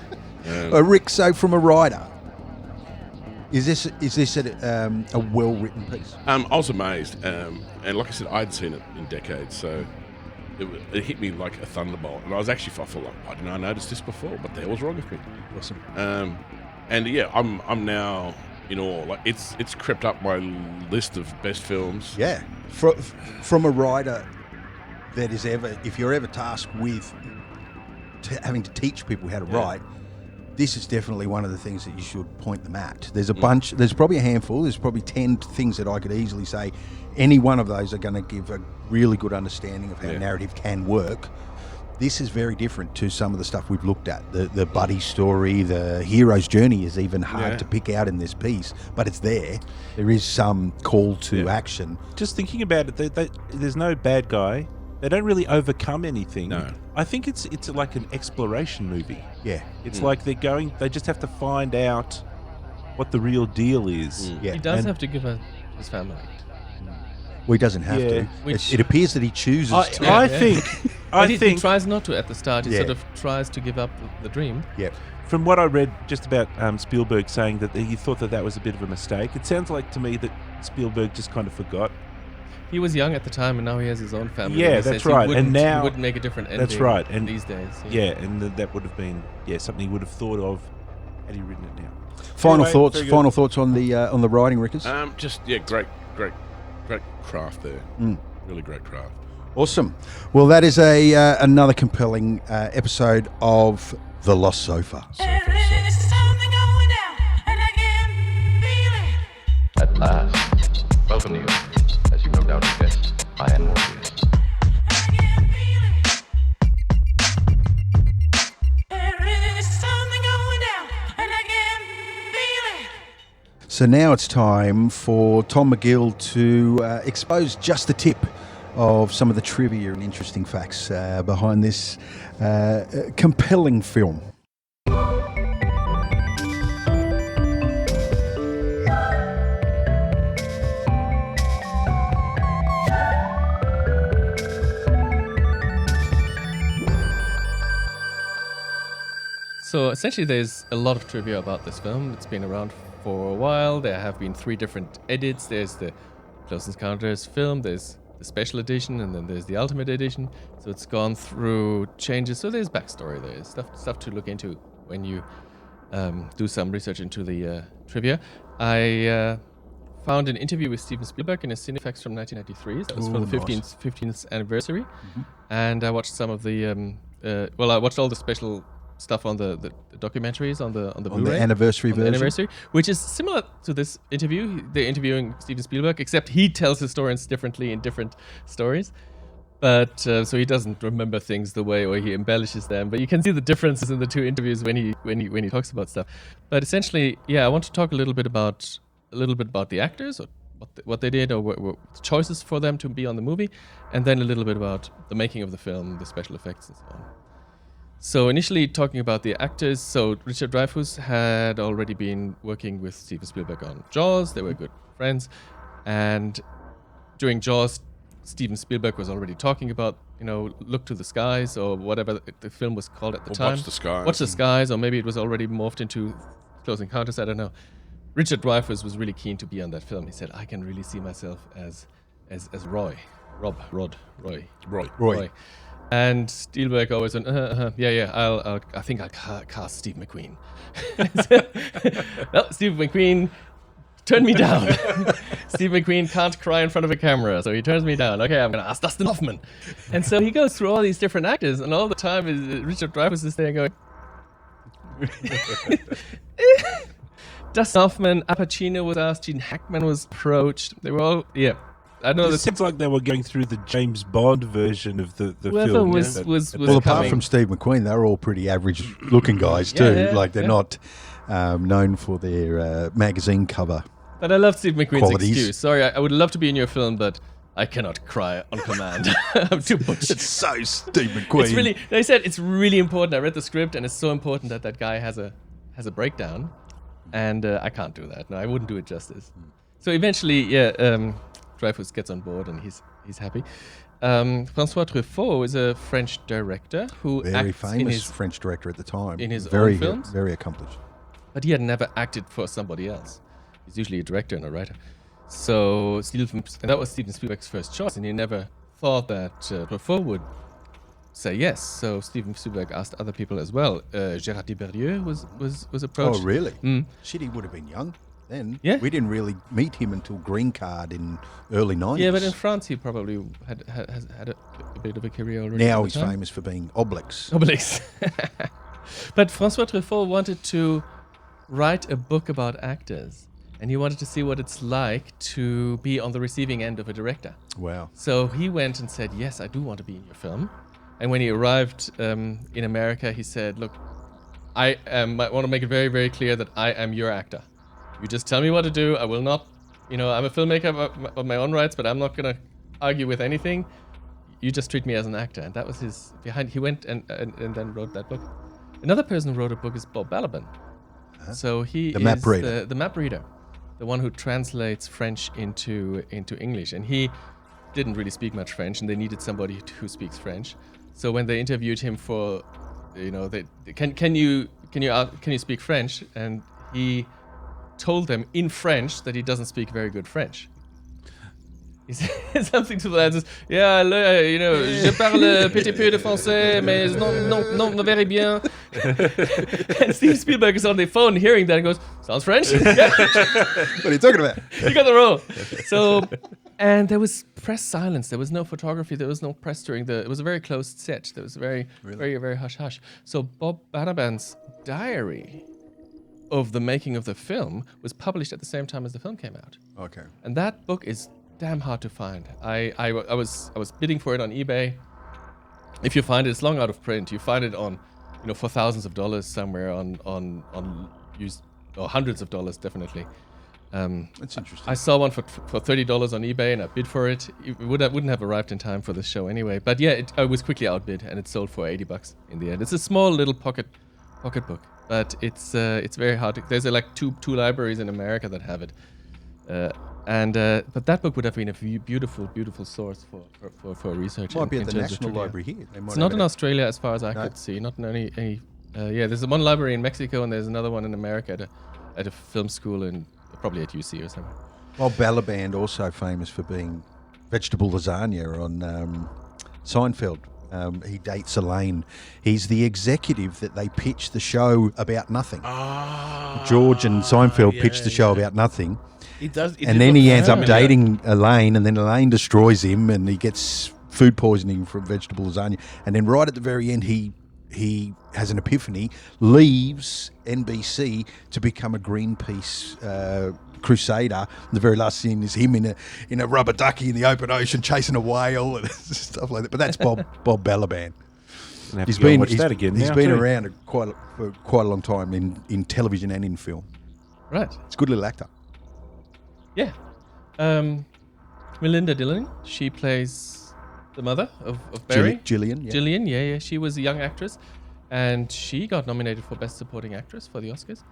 Rick, so from a writer, is this a well-written piece? I was amazed, and like I said, I'd seen it in decades, so it hit me like a thunderbolt. And I was actually I thought, like, why didn't I notice this before? What the hell was wrong with me? Awesome. And yeah, I'm now in awe. Like it's crept up my list of best films. Yeah. From a writer that is if you're ever tasked with having to teach people how to write, this is definitely one of the things that you should point them at. There's a bunch, there's probably a handful, there's probably 10 things that I could easily say. Any one of those are going to give a really good understanding of how narrative can work. This is very different to some of the stuff we've looked at. The buddy story, the hero's journey is even hard to pick out in this piece, but it's there. There is some call to action. Just thinking about it, there's no bad guy. They don't really overcome anything. No. I think it's like an exploration movie. Yeah. It's like they just have to find out what the real deal is. Yeah. He does And- have to give up his family. Well, he doesn't have Yeah. to. Which- It appears that he chooses to. I Yeah. think But he tries not to at the start. He Yeah. sort of tries to give up the dream. Yeah. from what I read just about Spielberg saying that he thought that was a bit of a mistake. It sounds like to me that Spielberg just kind of forgot. He was young at the time, and now he has his own family. Yeah, and he that's says right. He And now- he would make a different ending. That's right. And these days, Yeah, and that would have been something he would have thought of had he written it down. Final Anyway, thoughts. very good. Final thoughts on the writing, Rickers. Just great craft there. Really great craft. Awesome. Well, that is another compelling episode of The Lost Sofa. There is something going down, and I can feel it. At last, welcome to you. As you no doubt have guessed, I am Morpheus. I can feel it. There is something going down, and I can feel it. So now it's time for Tom McGill to expose just the tip of some of the trivia and interesting facts behind this compelling film. So essentially, there's a lot of trivia about this film. It's been around for a while. There have been 3 different edits. There's the Close Encounters film. There's the special edition, and then there's the ultimate edition. So it's gone through changes. So there's backstory, there's stuff to look into when you do some research into the trivia. I found an interview with Steven Spielberg in a Cinefex from 1993. That was for the nice. 15th anniversary, and I watched some of the. I watched all the special stuff on the documentaries on the Blu-ray, anniversary on the version? anniversary, which is similar to this interview. They're interviewing Steven Spielberg, except he tells his stories differently in different stories. But so he doesn't remember things the way, or he embellishes them. But you can see the differences in the two interviews when he talks about stuff. But essentially, I want to talk a little bit about the actors, or what they did, or what choices for them to be on the movie, and then a little bit about the making of the film, the special effects, and so on. So initially talking about the actors, so Richard Dreyfuss had already been working with Steven Spielberg on Jaws. They were good friends, and during Jaws, Steven Spielberg was already talking about, Look to the Skies, or whatever the film was called at the time. Watch the Skies. Watch the Skies, or maybe it was already morphed into Close Encounters, I don't know. Richard Dreyfuss was really keen to be on that film. He said, I can really see myself as Roy. And Spielberg always went, I think I'll cast Steve McQueen. No, Steve McQueen turned me down. Steve McQueen can't cry in front of a camera, so he turns me down. Okay, I'm going to ask Dustin Hoffman. And so he goes through all these different actors, and all the time Richard Dreyfuss is there going, Dustin Hoffman, Al Pacino was asked, Gene Hackman was approached. They were all, I know It that seems like they were going through the James Bond version of the whoever film. was Well, apart coming. from Steve McQueen, they're all pretty average-looking guys too. They're not known for their magazine cover. But I love Steve McQueen's qualities. excuse. Sorry, I would love to be in your film, but I cannot cry on command. I'm too butch. It's so Steve McQueen. It's really. They said it's really important. I read the script, and it's so important that guy has a breakdown, and I can't do that. No, I wouldn't do it justice. So eventually, Dreyfuss gets on board, and he's happy. François Truffaut is a French director who very acts famous in his, French director at the time. in his very own films. very accomplished. but he had never acted for somebody else. He's usually a director and a writer. So and that was Steven Spielberg's first choice, and he never thought that Truffaut would say yes. So Steven Spielberg asked other people as well. Gérard Depardieu was approached. Oh, really? Mm. Shit, he would have been young then. Yeah. We didn't really meet him until Green Card in early 90s. Yeah, but in France he probably had a bit of a career already. Now at the he's time. famous for being Obelix. Obelix. But François Truffaut wanted to write a book about actors, and he wanted to see what it's like to be on the receiving end of a director. Wow. So he went and said, yes, I do want to be in your film. And when he arrived in America, he said, look, I want to make it very, very clear that I am your actor. You just tell me what to do. I will not, I'm a filmmaker of my own rights, but I'm not going to argue with anything. You just treat me as an actor. And that was his behind. He went and then wrote that book. Another person who wrote a book is Bob Balaban. So he The is map reader. the map reader, the one who translates French into English. And he didn't really speak much French, and they needed somebody who speaks French. So when they interviewed him for, can you speak French? And he told them in French that he doesn't speak very good French. He said something to the lads. Yeah, je parle petit peu de français, mais non very bien. And Steve Spielberg is on the phone hearing that and goes, sounds French? Yeah, What are you talking about? you got the role. So, and there was press silence. There was no photography. There was no press it was a very closed set. There was very, very hush hush. So Bob Balaban's diary of the making of the film was published at the same time as the film came out. Okay. And that book is damn hard to find. I was bidding for it on eBay. If you find it, it's long out of print. You find it on, for thousands of dollars somewhere on used, or hundreds of dollars definitely. That's interesting. I saw one for $30 on eBay, and I bid for it. It wouldn't have arrived in time for the show anyway. But yeah, I was quickly outbid, and it sold for $80 in the end. It's a small little pocket book, but it's very hard. There's like two libraries in America that have it. But that book would have been a beautiful source for research. Might be at in the terms of National trivia. Library here. They might It's not have in it. Australia as far as I No? could see. Not in any. There's one library in Mexico, and there's another one in America at a film school, and probably at UC or something. Well, Balaban also famous for being vegetable lasagna on Seinfeld. He dates Elaine. He's the executive that they pitch the show about nothing. George and Seinfeld pitched the show about nothing. He does, And then he ends up dating Elaine, and then Elaine destroys him, and he gets food poisoning from vegetable lasagna. And then right at the very end, he has an epiphany, leaves NBC to become a Greenpeace crusader. The very last scene is him in a rubber ducky in the open ocean chasing a whale and stuff like that. But that's Bob Balaban. He's been around for quite a long time in television and in film. Right. It's a good little actor. Yeah. Melinda Dillon, she plays the mother of Barry. Gillian. Yeah. Gillian, yeah. She was a young actress, and she got nominated for Best Supporting Actress for the Oscars.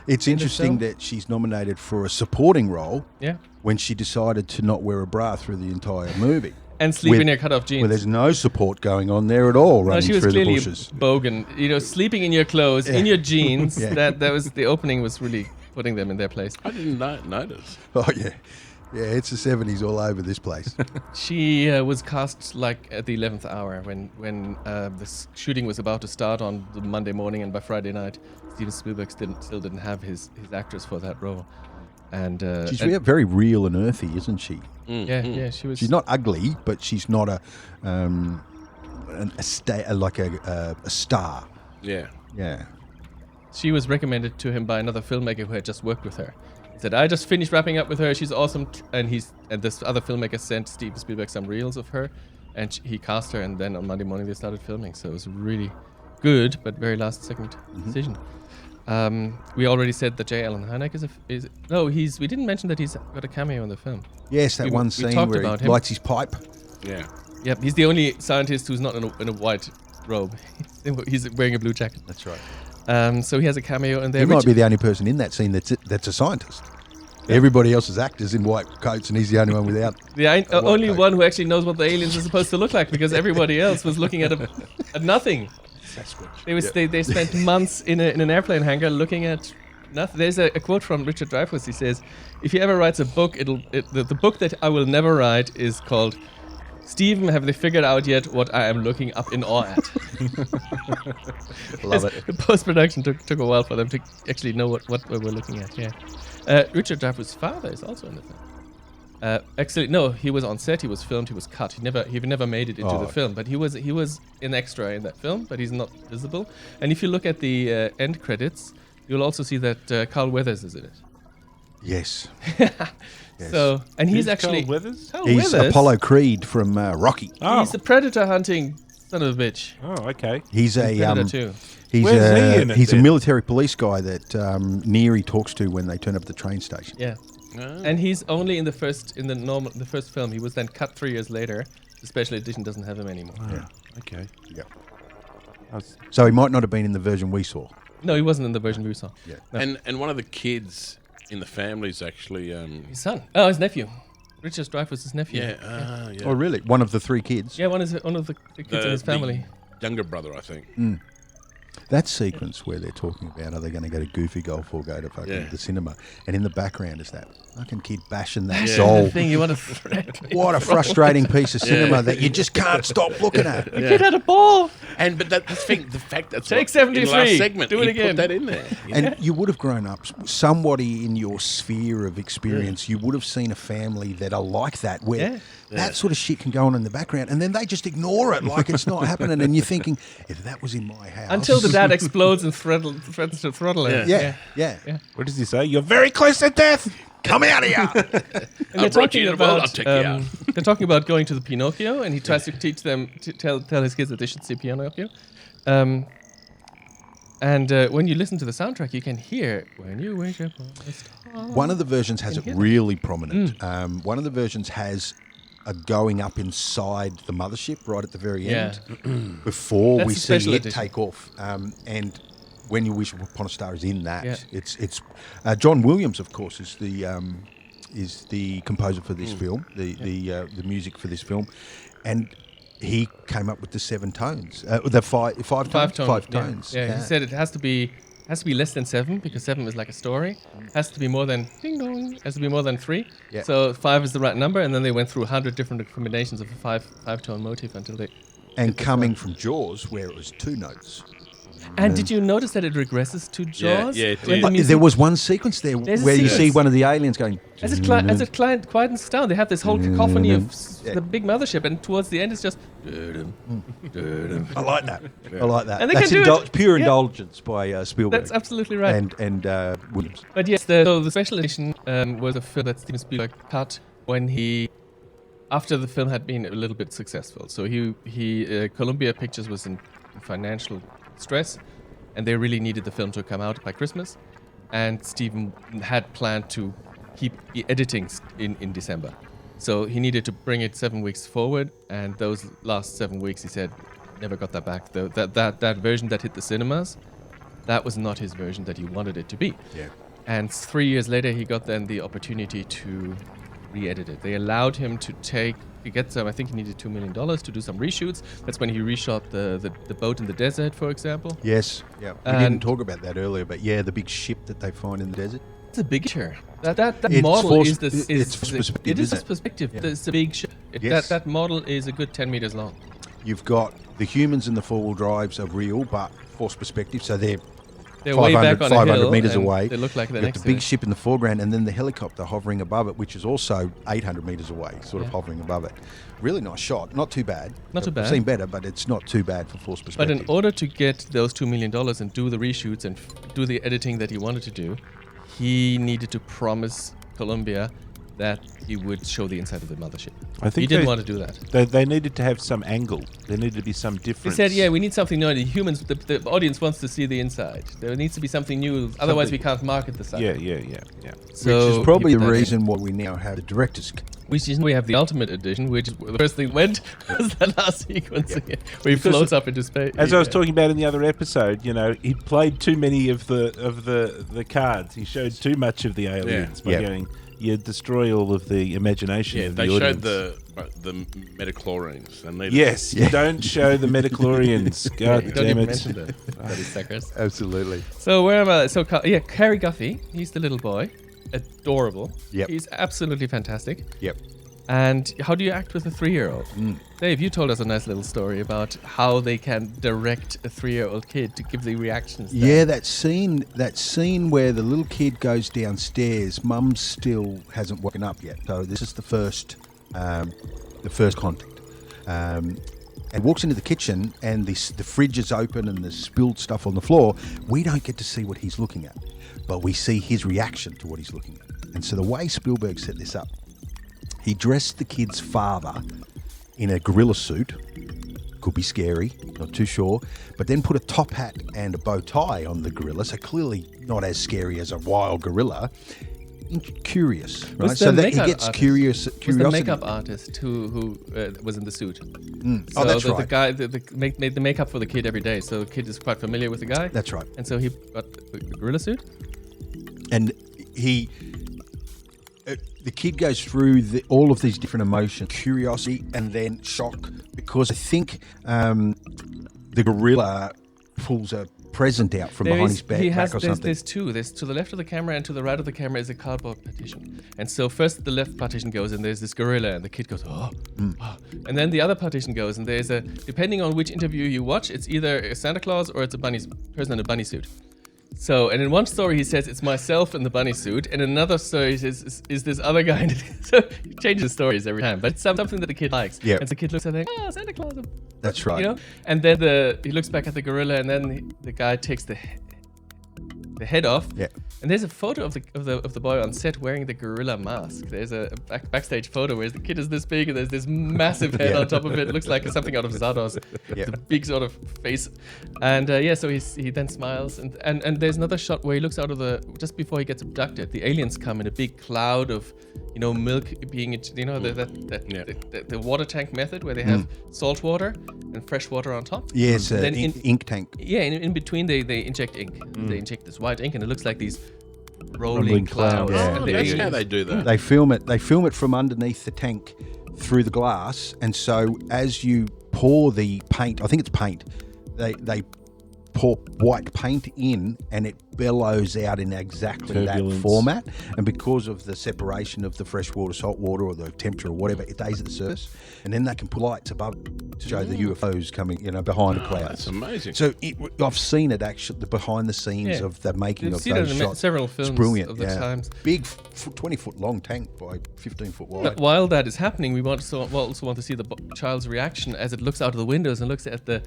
It's interesting that she's nominated for a supporting role Yeah. when she decided to not wear a bra through the entire movie. And sleep in your cut-off jeans. Where there's no support going on there at all, running she was through the clearly bushes. bogan. Sleeping in your clothes, in your jeans. Yeah. That was the opening was really putting them in their place. I didn't notice. Oh, yeah. Yeah, it's the 70s all over this place. She was cast like at the 11th hour when the shooting was about to start on the Monday morning, and by Friday night, Steven Spielberg still didn't have his actress for that role. And She's very real and earthy, isn't she? Yeah, she was. She's not ugly, but she's not a star. Yeah. Yeah. She was recommended to him by another filmmaker who had just worked with her. He said, "I just finished wrapping up with her. She's awesome." And this other filmmaker sent Steven Spielberg some reels of her, and he cast her. And then on Monday morning they started filming. So it was really good, but very last second decision. We already said that J. Allen Hynek we didn't mention that he's got a cameo in the film. Yes, that one scene where he lights his pipe. Yeah. Yep, he's the only scientist who's not in a white robe. He's wearing a blue jacket. That's right. So he has a cameo in there. He might be the only person in that scene that's a scientist. Everybody else is actors in white coats, and he's the only one without. The only coat. one who actually knows what the aliens are supposed to look like, because everybody else was looking at nothing. They spent months in an airplane hangar looking at nothing. There's a quote from Richard Dreyfuss. He says, "If he ever writes a book, the book that I will never write is called Stephen, have they figured out yet what I am looking up in awe at?" Love it. The post-production took a while for them to actually know what we were looking at. Yeah. Richard Dreyfuss' father is also in the film. Actually, no, he was on set. He was filmed. He was cut. He never made it into the film. But he was an extra in that film. But he's not visible. And if you look at the end credits, you'll also see that Carl Weathers is in it. Yes. So, and he's Who's actually Carl Weathers? Carl He's Weathers, Apollo Creed from Rocky. Oh. He's the predator hunting son of a bitch. Oh, okay. He's a Predator too. Where's he in it he's a then? military police guy that Neary talks to when they turn up at the train station. Yeah. And he's only in the first film. He was then cut 3 years later. The special edition doesn't have him anymore. Yeah. Okay. Yeah. I was- So he might not have been in the version we saw. No, he wasn't in the version we saw. Yeah. No. And one of the kids in the family is actually His son. Oh, his nephew. Richard Dreyfuss' nephew. yeah. Oh, really? One of the three kids? Yeah, one of the kids in his family. The younger brother, I think. That sequence where they're talking about are they going to go to Goofy Golf or go to fucking the cinema, and in the background is that fucking kid bashing that The soul. thing you want to thread. What a frustrating piece of cinema that you just can't stop looking at. The kid had a ball. But the fact that's Take what, 73. in the last segment, Do it he again. put that in there. And you would have grown up, somebody in your sphere of experience, you would have seen a family that are like that, where that sort of shit can go on in the background, and then they just ignore it like it's not happening, and you're thinking, if that was in my house... Until the dad explodes and threatens to throttle him. Yeah. What does he say? You're very close to death. Come out here! And they're brought you talking in a boat, I'll about take you out. they're talking about going to the Pinocchio, and he tries to teach them to tell his kids that they should see Pinocchio. And when you listen to the soundtrack, you can hear "When You Wish Upon a Star." One of the versions has it hear that? really prominent. One of the versions has a going up inside the mothership right at the very end before That's we the see special it edition. take off. And When You Wish Upon a Star is in that. Yeah. It's John Williams, of course, is the composer for this film, the music for this film, and he came up with the 7 tones, the five tones. Yeah. He said it has to be Has to be less than 7 because 7 is like a story. Has to be more than ding dong. Has to be more than 3. Yeah. So 5 is the right number, and then they went through 100 different combinations of a five-tone motif until they. And coming from Jaws, where it was 2 notes. And did you notice that it regresses to Jaws? yeah, it When did. the music- There was one sequence there There's a where you see sequence. one of the aliens going. As it quietens down, they have this whole cacophony of the big mothership, and towards the end, it's just. I like that. I like that. And they That's can do it. pure Yeah. indulgence by Spielberg. That's absolutely right. And Williams. But yes, the special edition was a film that Steven Spielberg cut when after the film had been a little bit successful. So Columbia Pictures was in financial stress, and they really needed the film to come out by Christmas. And Steven had planned to keep editing in December. So he needed to bring it 7 weeks forward, and those last 7 weeks, he said, never got that back. That version that hit the cinemas, that was not his version that he wanted it to be. Yeah. And 3 years later, he got then the opportunity to re-edit it. They allowed him to get some, I think he needed $2 million to do some reshoots. That's when he reshot the boat in the desert, for example. Yes. Yeah. We And- didn't talk about that earlier, but yeah, the big ship that they find in the desert. It's a big picture. That It's model force- is this. it's force perspective, It is isn't a it? perspective. Yeah. It's a big ship. Yes. That model is a good 10 meters long. You've got the humans and the four-wheel drives are real, but force perspective, so they're They're way back on a 500 hill, meters and away. they look like they're You've got next the to big it. ship in the foreground, and then the helicopter hovering above it, which is also 800 meters away, sort of Yeah. hovering above it. Really nice shot. Not too bad. Not too I've bad. seen better, but it's not too bad for force But perspective. in order to get those $2 million and do the reshoots and do the editing that he wanted to do, he needed to promise Columbia that he would show the inside of the mothership. I think he didn't they- want to do that. They needed to have some angle. There needed to be some He difference. said, "Yeah, we need something new. The humans, the audience wants to see the inside. There needs to be something new. Otherwise, we can't market the site." Yeah. So which is probably he the put that in. reason why we now have the director's cut. We have the ultimate edition, which is the first thing went was that last sequence where he floats up into space. As I was talking about in the other episode, he played too many of the cards. He showed too much of the aliens by Yeah. going, you destroy all of the imagination Yeah, of the they audience. showed the metachlorians. And they Yes, you don't show the metachlorians. God Don't damn even it. mention the bloody suckers. Absolutely. So where am I? So Cary Guffey, he's the little boy, adorable. Yep. He's absolutely fantastic. Yep. And how do you act with a 3-year-old? Dave, you told us a nice little story about how they can direct a 3-year-old kid to give the reactions. Yeah, that scene where the little kid goes downstairs. Mum still hasn't woken up yet, so this is the first contact. And walks into the kitchen, and the fridge is open, and there's spilled stuff on the floor. We don't get to see what he's looking at, but we see his reaction to what he's looking at. And so the way Spielberg set this up, he dressed the kid's father in a gorilla suit. Could be scary, not too sure. But then put a top hat and a bow tie on the gorilla, so clearly not as scary as a wild gorilla. Curious, right? Was So the that he makeup gets artist- curious. Was the Curiosity. makeup artist who was in the suit? Oh, that's the right. guy made the makeup for the kid every day, so the kid is quite familiar with the guy. That's right. And so he got the gorilla suit. And the kid goes through all of these different emotions, curiosity and then shock, because I think the gorilla pulls a present out from behind his back or something. There's two. There's to the left of the camera and to the right of the camera is a cardboard partition. And so first the left partition goes and there's this gorilla and the kid goes, oh. And then the other partition goes and there's depending on which interview you watch, it's either a Santa Claus or it's a person in a bunny suit. So, and in one story he says it's myself in the bunny suit, and in another story he says is this other guy. So he changes stories every time, but it's something that the kid likes. Yeah. And the kid looks at it, Santa Claus. That's right. You know, and then he looks back at the gorilla, and then the guy takes the head off. Yeah. And there's a photo of the boy on set wearing the gorilla mask. There's a backstage photo where the kid is this big and there's this massive head on top of it. It looks like something out of Zardos. Yeah. The big sort of face. And so he then smiles and there's another shot where he looks out of just before he gets abducted. The aliens come in a big cloud of milk being the water tank method where they have salt water and fresh water on top. Yes, And then ink tank. Yeah, in between they inject ink. They inject this white ink, and it looks like these rolling Rumbling clouds. clouds. Yeah. And the That's how aliens- they do that. They film it from underneath the tank through the glass, and so as you pour the paint, I think it's paint, they pour white paint in and it bellows out in exactly Turbulence. that format. And because of the separation of the fresh water, salt water, or the temperature or whatever, it stays at the surface. And then they can put lights above to show the UFOs coming, behind the clouds. That's amazing. So I've seen it actually, the behind the scenes Yeah. of the making You've of seen those it in shots. several It's films brilliant, of the times. Big 20-foot long tank by 15-foot wide. But while that is happening, we also want to see the child's reaction as it looks out of the windows and looks at the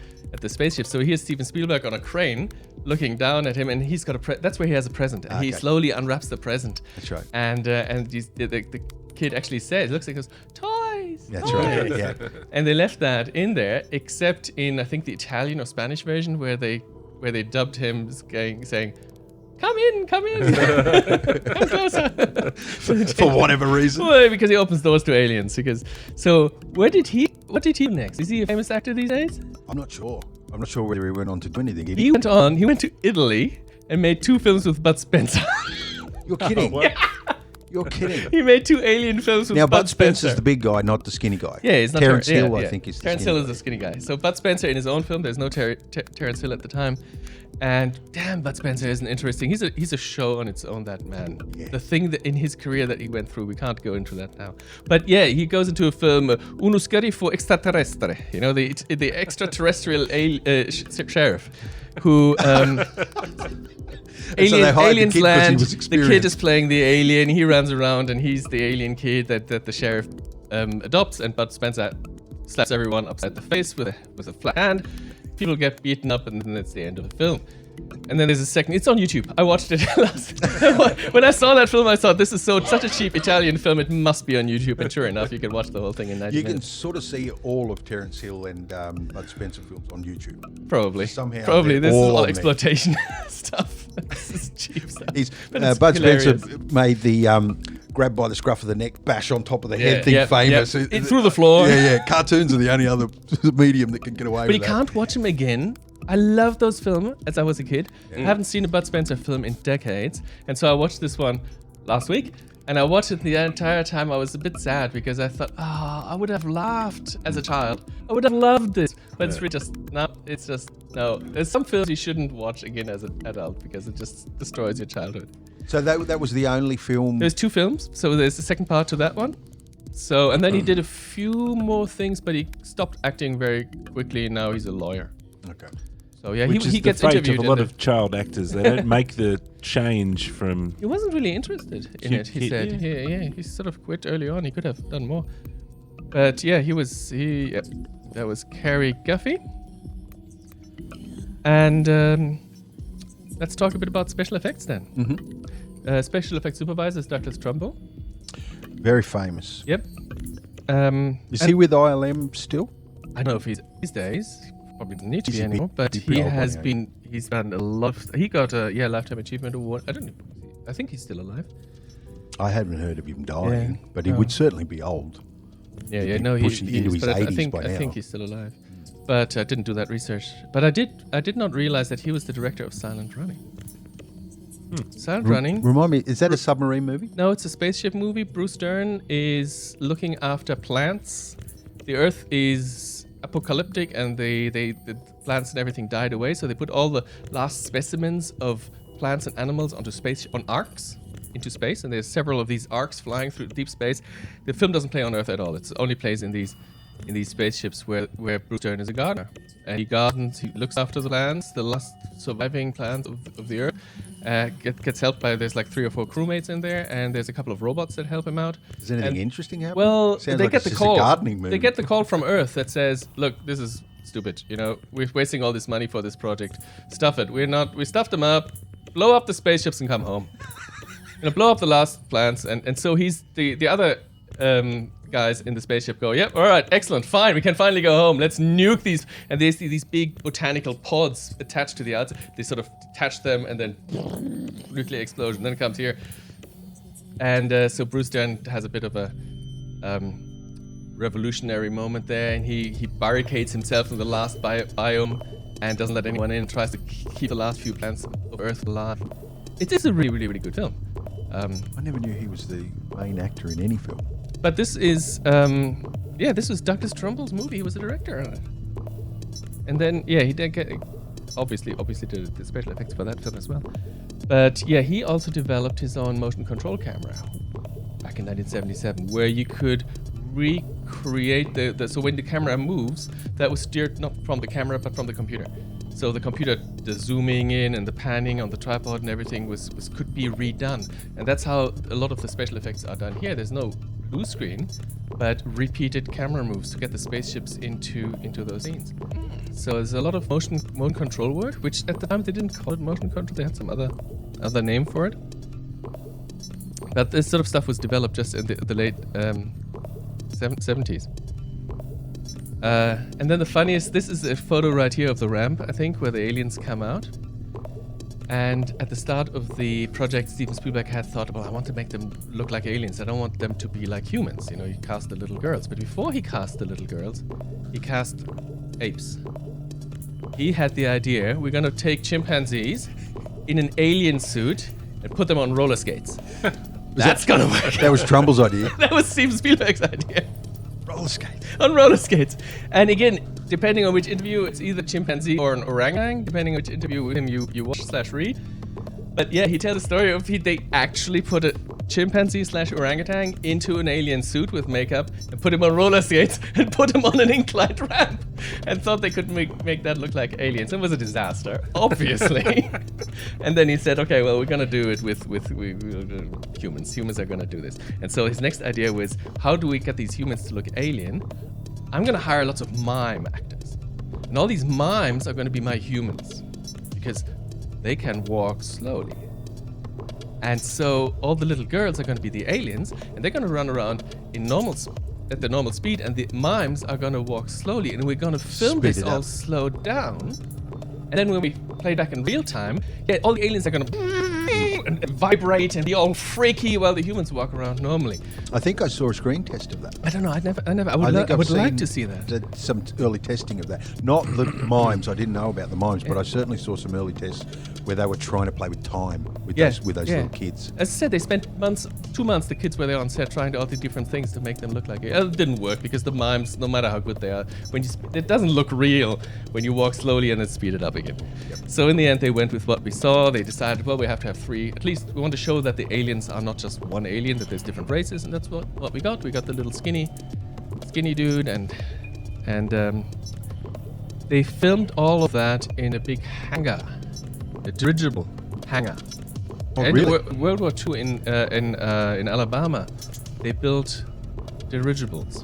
spaceship. So here's Steven Spielberg on a crane looking down at him, and he's got that's where he has a present. And he Okay. slowly unwraps the present. That's right. And the kid actually says, looks like he goes, toys. That's toys." right. Yeah. And they left that in there, except in I think the Italian or Spanish version where they dubbed him saying, "Come in, come come closer." For whatever reason. Well, because he opens doors to aliens. What did he do next? Is he a famous actor these days? I'm not sure. I'm not sure whether he went on to do anything. He went to Italy and made 2 films with Bud Spencer. You're kidding. You're kidding. He made 2 alien films with Now, Bud Bud Spencer's the big guy, not the skinny guy. Yeah, he's not Terrence Ter- yeah, Hill, I yeah. think, is the Terrence skinny Hill is the skinny guy. So Bud Spencer in his own film. There's no Terrence Hill at the time, and damn, Bud Spencer isn't interesting. He's a show on its own. That man. Yeah. The thing that in his career that he went through, we can't go into that now. But yeah, he goes into a film Uno Scarifo Extraterrestre. The extraterrestrial sheriff who. And so they hired the aliens kid 'cause he land. was The kid experienced. is playing the alien. He runs around and he's the alien kid that the sheriff adopts. And Bud Spencer slaps everyone upside the face with a flat hand. People get beaten up, and then that's the end of the film. And then there's a second. It's on YouTube. I watched it last. When I saw that film, I thought this is such a cheap Italian film. It must be on YouTube. And sure enough, you can watch the whole thing in 90 You can minutes. sort of see all of Terrence Hill and Bud Spencer films on YouTube. Probably. Somehow Probably. they're This is all all on there. exploitation stuff. This is cheap stuff. But it's Bud Spencer hilarious. made the grab by the scruff of the neck, bash on top of the head thing yeah, famous. yeah. Through the floor. Yeah. Cartoons are the only other medium that can get away But with you that. can't watch them again. I love those films as I was a kid. I haven't seen a Bud Spencer film in decades. And so I watched this one last week. And I watched it the entire time. I was a bit sad because I thought, I would have laughed as a child. I would have loved this. But it's really no. There's some films you shouldn't watch again as an adult because it just destroys your childhood. So that was the only film. There's 2 films. So there's the second part to that one. So, and then he did a few more things, but he stopped acting very quickly. And now he's a lawyer. Okay. So yeah, Which is he the gets fate interviewed. of a lot of child actors. They don't make the change from. He wasn't really interested in it. He He- said, he sort of quit early on. He could have done more, but yeah, that was Cary Guffey. And let's talk a bit about special effects then. Mm-hmm. Special effects supervisor is Douglas Trumbull. Very famous. Yep. Is he with ILM still? I don't know if he's these days. Probably doesn't need to He's be a bit- anymore, but bit he old has by now. been. He's done a lot. He got a Lifetime Achievement Award. I don't know. I think he's still alive. I haven't heard of him dying, Yeah. but he No. would certainly be old. Yeah, be no, pushing into is, his but I 80s think by I think now. he's still alive. But I didn't do that research. But I did not realize that he was the director of Silent Running. Silent Running. Remind me, is that a submarine movie? No, it's a spaceship movie. Bruce Dern is looking after plants. The Earth is apocalyptic, and the plants and everything died away. So they put all the last specimens of plants and animals onto space on arcs into space, and there's several of these arcs flying through deep space. The film doesn't play on Earth at all. It only plays in these spaceships where Bruce Dern is a gardener. And he gardens, he looks after the plants, the last surviving plants of the Earth. Gets helped by, there's like 3 or 4 crewmates in there, and there's a couple of robots that help him out. Is anything And- interesting happening? Well, Sounds they like get it's the just call. a gardening movie. They get the call from Earth that says, "Look, this is stupid. We're wasting all this money for this project. Stuff it. We stuffed them up. Blow up the spaceships and come home. Blow up the last plants." And so he's the other guys in the spaceship go, "Yep, all right, excellent, fine. We can finally go home. Let's nuke these." And they see these big botanical pods attached to the outside. They sort of detach them, and then nuclear explosion. Then it comes here. And so Bruce Dern has a bit of a revolutionary moment there, and he barricades himself in the last biome and doesn't let anyone in, tries to keep the last few plants of Earth alive. It is a really, really, really good film. I never knew he was the main actor in any film. But this is, this was Douglas Trumbull's movie. He was the director on it. And then, he did get obviously did the special effects for that film as well. But yeah, he also developed his own motion control camera back in 1977, where you could recreate so when the camera moves, that was steered not from the camera but from the computer. So the computer, the zooming in and the panning on the tripod and everything could be redone, and that's how a lot of the special effects are done here. There's no blue screen, but repeated camera moves to get the spaceships into those scenes. So there's a lot of motion control work, which at the time they didn't call it motion control. They had some other name for it. But this sort of stuff was developed just in the late 70s. And then the funniest, this is a photo right here of the ramp, I think, where the aliens come out. And at the start of the project, Steven Spielberg had thought, well, I want to make them look like aliens. I don't want them to be like humans. You know, he cast the little girls. But before he cast the little girls, he cast apes. He had the idea, we're going to take chimpanzees in an alien suit and put them on roller skates. That's going to work. That was Trumbull's idea. That was Steven Spielberg's idea. Roller skates. On roller skates. And again, depending on which interview, it's either chimpanzee or an orangutan, depending on which interview with him you watch/read. But yeah, he tells the story of they actually put a chimpanzee/orangutan into an alien suit with makeup and put him on roller skates and put him on an inclined ramp and thought they could make that look like aliens. It was a disaster, obviously. And then he said, okay, well, we're going to do it with humans. Humans are going to do this. And so his next idea was, how do we get these humans to look alien? I'm going to hire lots of mime actors. And all these mimes are going to be my humans because they can walk slowly. And so all the little girls are going to be the aliens, and they're going to run around at the normal speed, and the mimes are going to walk slowly, and we're going to film Speed this it all up. slowed down. And then when we play back in real time, all the aliens are going to and vibrate and be all freaky while the humans walk around normally. I think I saw a screen test of that. I don't know. I I would like seen to see that. Some early testing of that. Not the mimes. I didn't know about the mimes, but I certainly saw some early tests where they were trying to play with time with those little kids. As I said, they spent 2 months, the kids were there on set trying all the different things to make them look like it. It didn't work because the mimes, no matter how good they are, it doesn't look real when you walk slowly and then speed it up again. So in the end, they went with what we saw. They decided, well, we have to have 3. At least we want to show that the aliens are not just one alien, that there's different races, and that's what we got. We got the little skinny dude, and they filmed all of that in a big hangar, a dirigible hangar. Oh, And really? World War II in Alabama, they built dirigibles,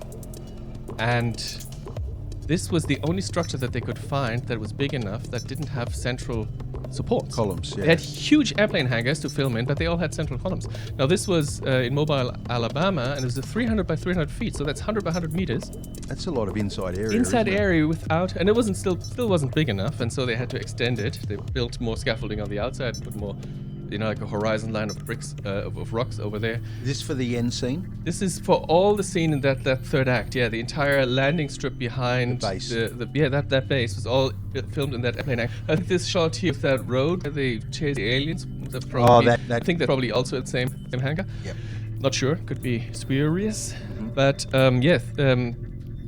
and this was the only structure that they could find that was big enough that didn't have central supports. Columns, yeah. They had huge airplane hangars to film in, but they all had central columns. Now this was in Mobile, Alabama, and it was a 300 by 300 feet, so that's 100 by 100 meters. That's a lot of inside area. Inside isn't it? area without, and it wasn't still wasn't big enough, and so they had to extend it. They built more scaffolding on the outside, and put more, like a horizon line of bricks of rocks over there. Is this for the end scene? This is for all the scene in that third act. Yeah, the entire landing strip behind The base. that base was all filmed in that airplane act. I think this shot here with that road where they chase the aliens. That's probably, I think that's probably also at the same hangar. Yep. Not sure. Could be spurious. But yes,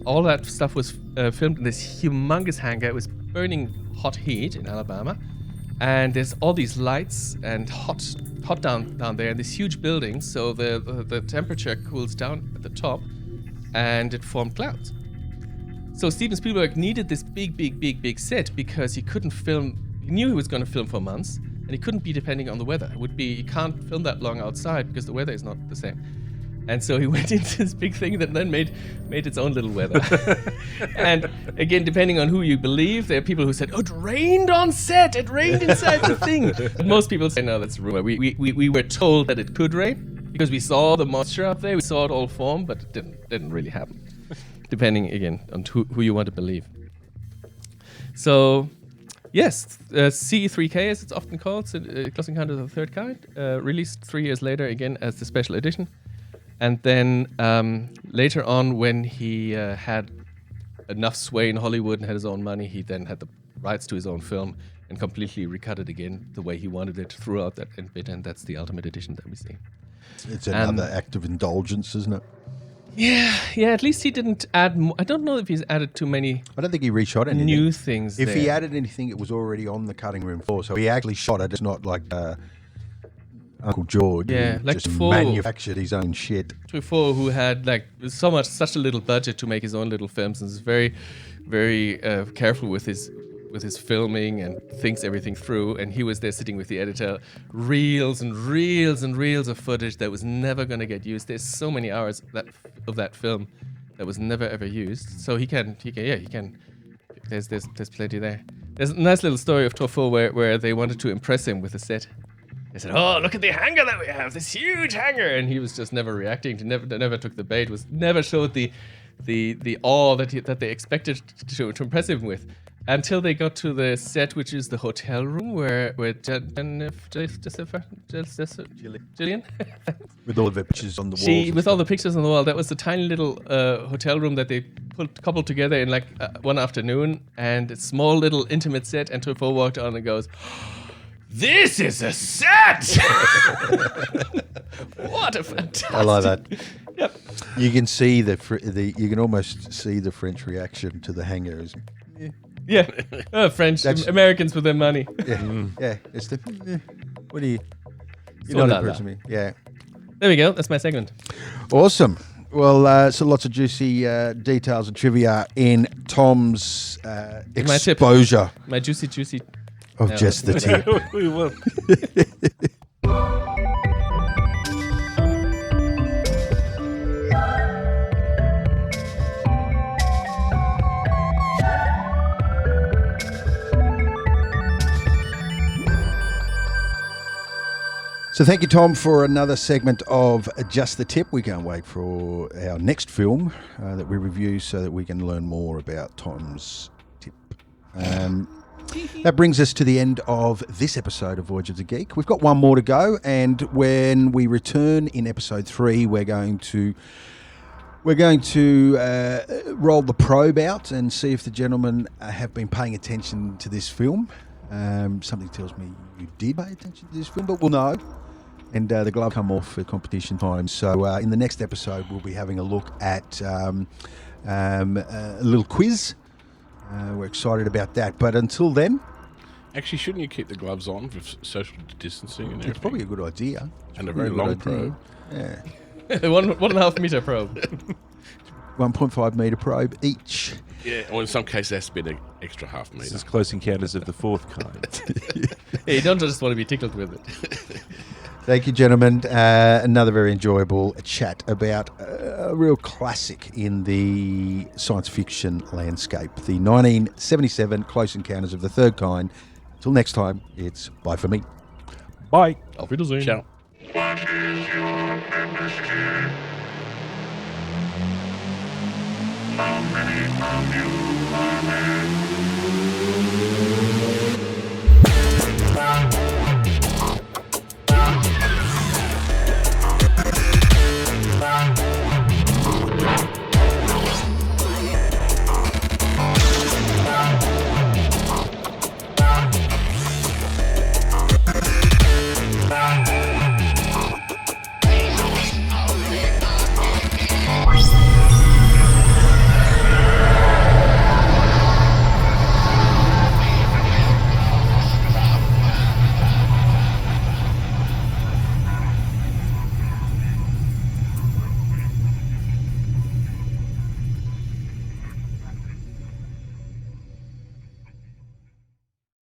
all that stuff was filmed in this humongous hangar. It was burning hot heat in Alabama. And there's all these lights and hot down there in these huge buildings, so the temperature cools down at the top, and it formed clouds. So Steven Spielberg needed this big set because he couldn't film. He knew he was going to film for months, and he couldn't be depending on the weather. You can't film that long outside because the weather is not the same. And so he went into this big thing that then made its own little weather. And again, depending on who you believe, there are people who said, "Oh, it rained on set. It rained inside the thing." But most people say, "No, that's a rumor. We were told that it could rain because we saw the moisture up there. We saw it all form, but it didn't really happen." Depending again on who you want to believe. So, yes, CE3K, as it's often called, Close Encounters of the Third Kind, released 3 years later again as the special edition. And then later on, when he had enough sway in Hollywood and had his own money, he then had the rights to his own film and completely recut it again the way he wanted it throughout that end bit, and that's the ultimate edition that we see. It's another act of indulgence, isn't it? Yeah. At least he didn't add. I don't know if he's added too many I don't think he reshot anything. new things. If he there. added anything, it was already on the cutting room floor. So he actually shot it. It's not like Uncle George Yeah, who like just Defoe. manufactured his own shit. Truffaut, who had like such a little budget to make his own little films, and is very, very careful with his filming and thinks everything through. And he was there sitting with the editor, reels and reels and reels of footage that was never going to get used. There's so many hours of that film that was never ever used. So he can. There's plenty there. There's a nice little story of Truffaut where they wanted to impress him with a set. They said, "Oh, look at the hangar that we have! This huge hangar!" And he was just never reacting. Never took the bait. Never showed the awe that they expected to impress him with, until they got to the set, which is the hotel room where Gillian, With all of the pictures on the walls. with all the pictures on the wall. That was the tiny little hotel room that they coupled together in like one afternoon, and a small little intimate set. And Truffaut walked on and goes, "This is a set!" What a fantastic! I like that. Yep. You can see you can almost see the French reaction to the hangers. Yeah. French Americans with their money. Yeah, yeah. It's the. What are you? You're So not la impressing la. me. Yeah. There we go. That's my segment. Awesome. Well, so lots of juicy details and trivia in Tom's My tip. exposure My juicy. of No. just the tip. We will. So thank you, Tom, for another segment of Just the Tip. We can't wait for our next film that we review so that we can learn more about Tom's tip. That brings us to the end of this episode of Voyage of the Geek. We've got one more to go, and when we return in episode 3, we're going to roll the probe out and see if the gentlemen have been paying attention to this film. Something tells me you did pay attention to this film, but we'll know. And the glove come off for competition time. So in the next episode, we'll be having a look at a little quiz. We're excited about that. But until then, Actually, shouldn't you keep the gloves on for social distancing and everything? it's probably a good idea. And a very long probe. Yeah. 1.5 meter probe. 1.5 metre probe each. Yeah, or in some cases, it has to be an extra half This metre. is Close Encounters of the Fourth Kind. Hey, you don't just want to be tickled with it. Thank you, gentlemen. Another very enjoyable chat about a real classic in the science fiction landscape, the 1977 Close Encounters of the Third Kind. Till next time, it's bye for me. Bye. Auf Wiedersehen. Ciao. What is your purpose here? How many of you are there?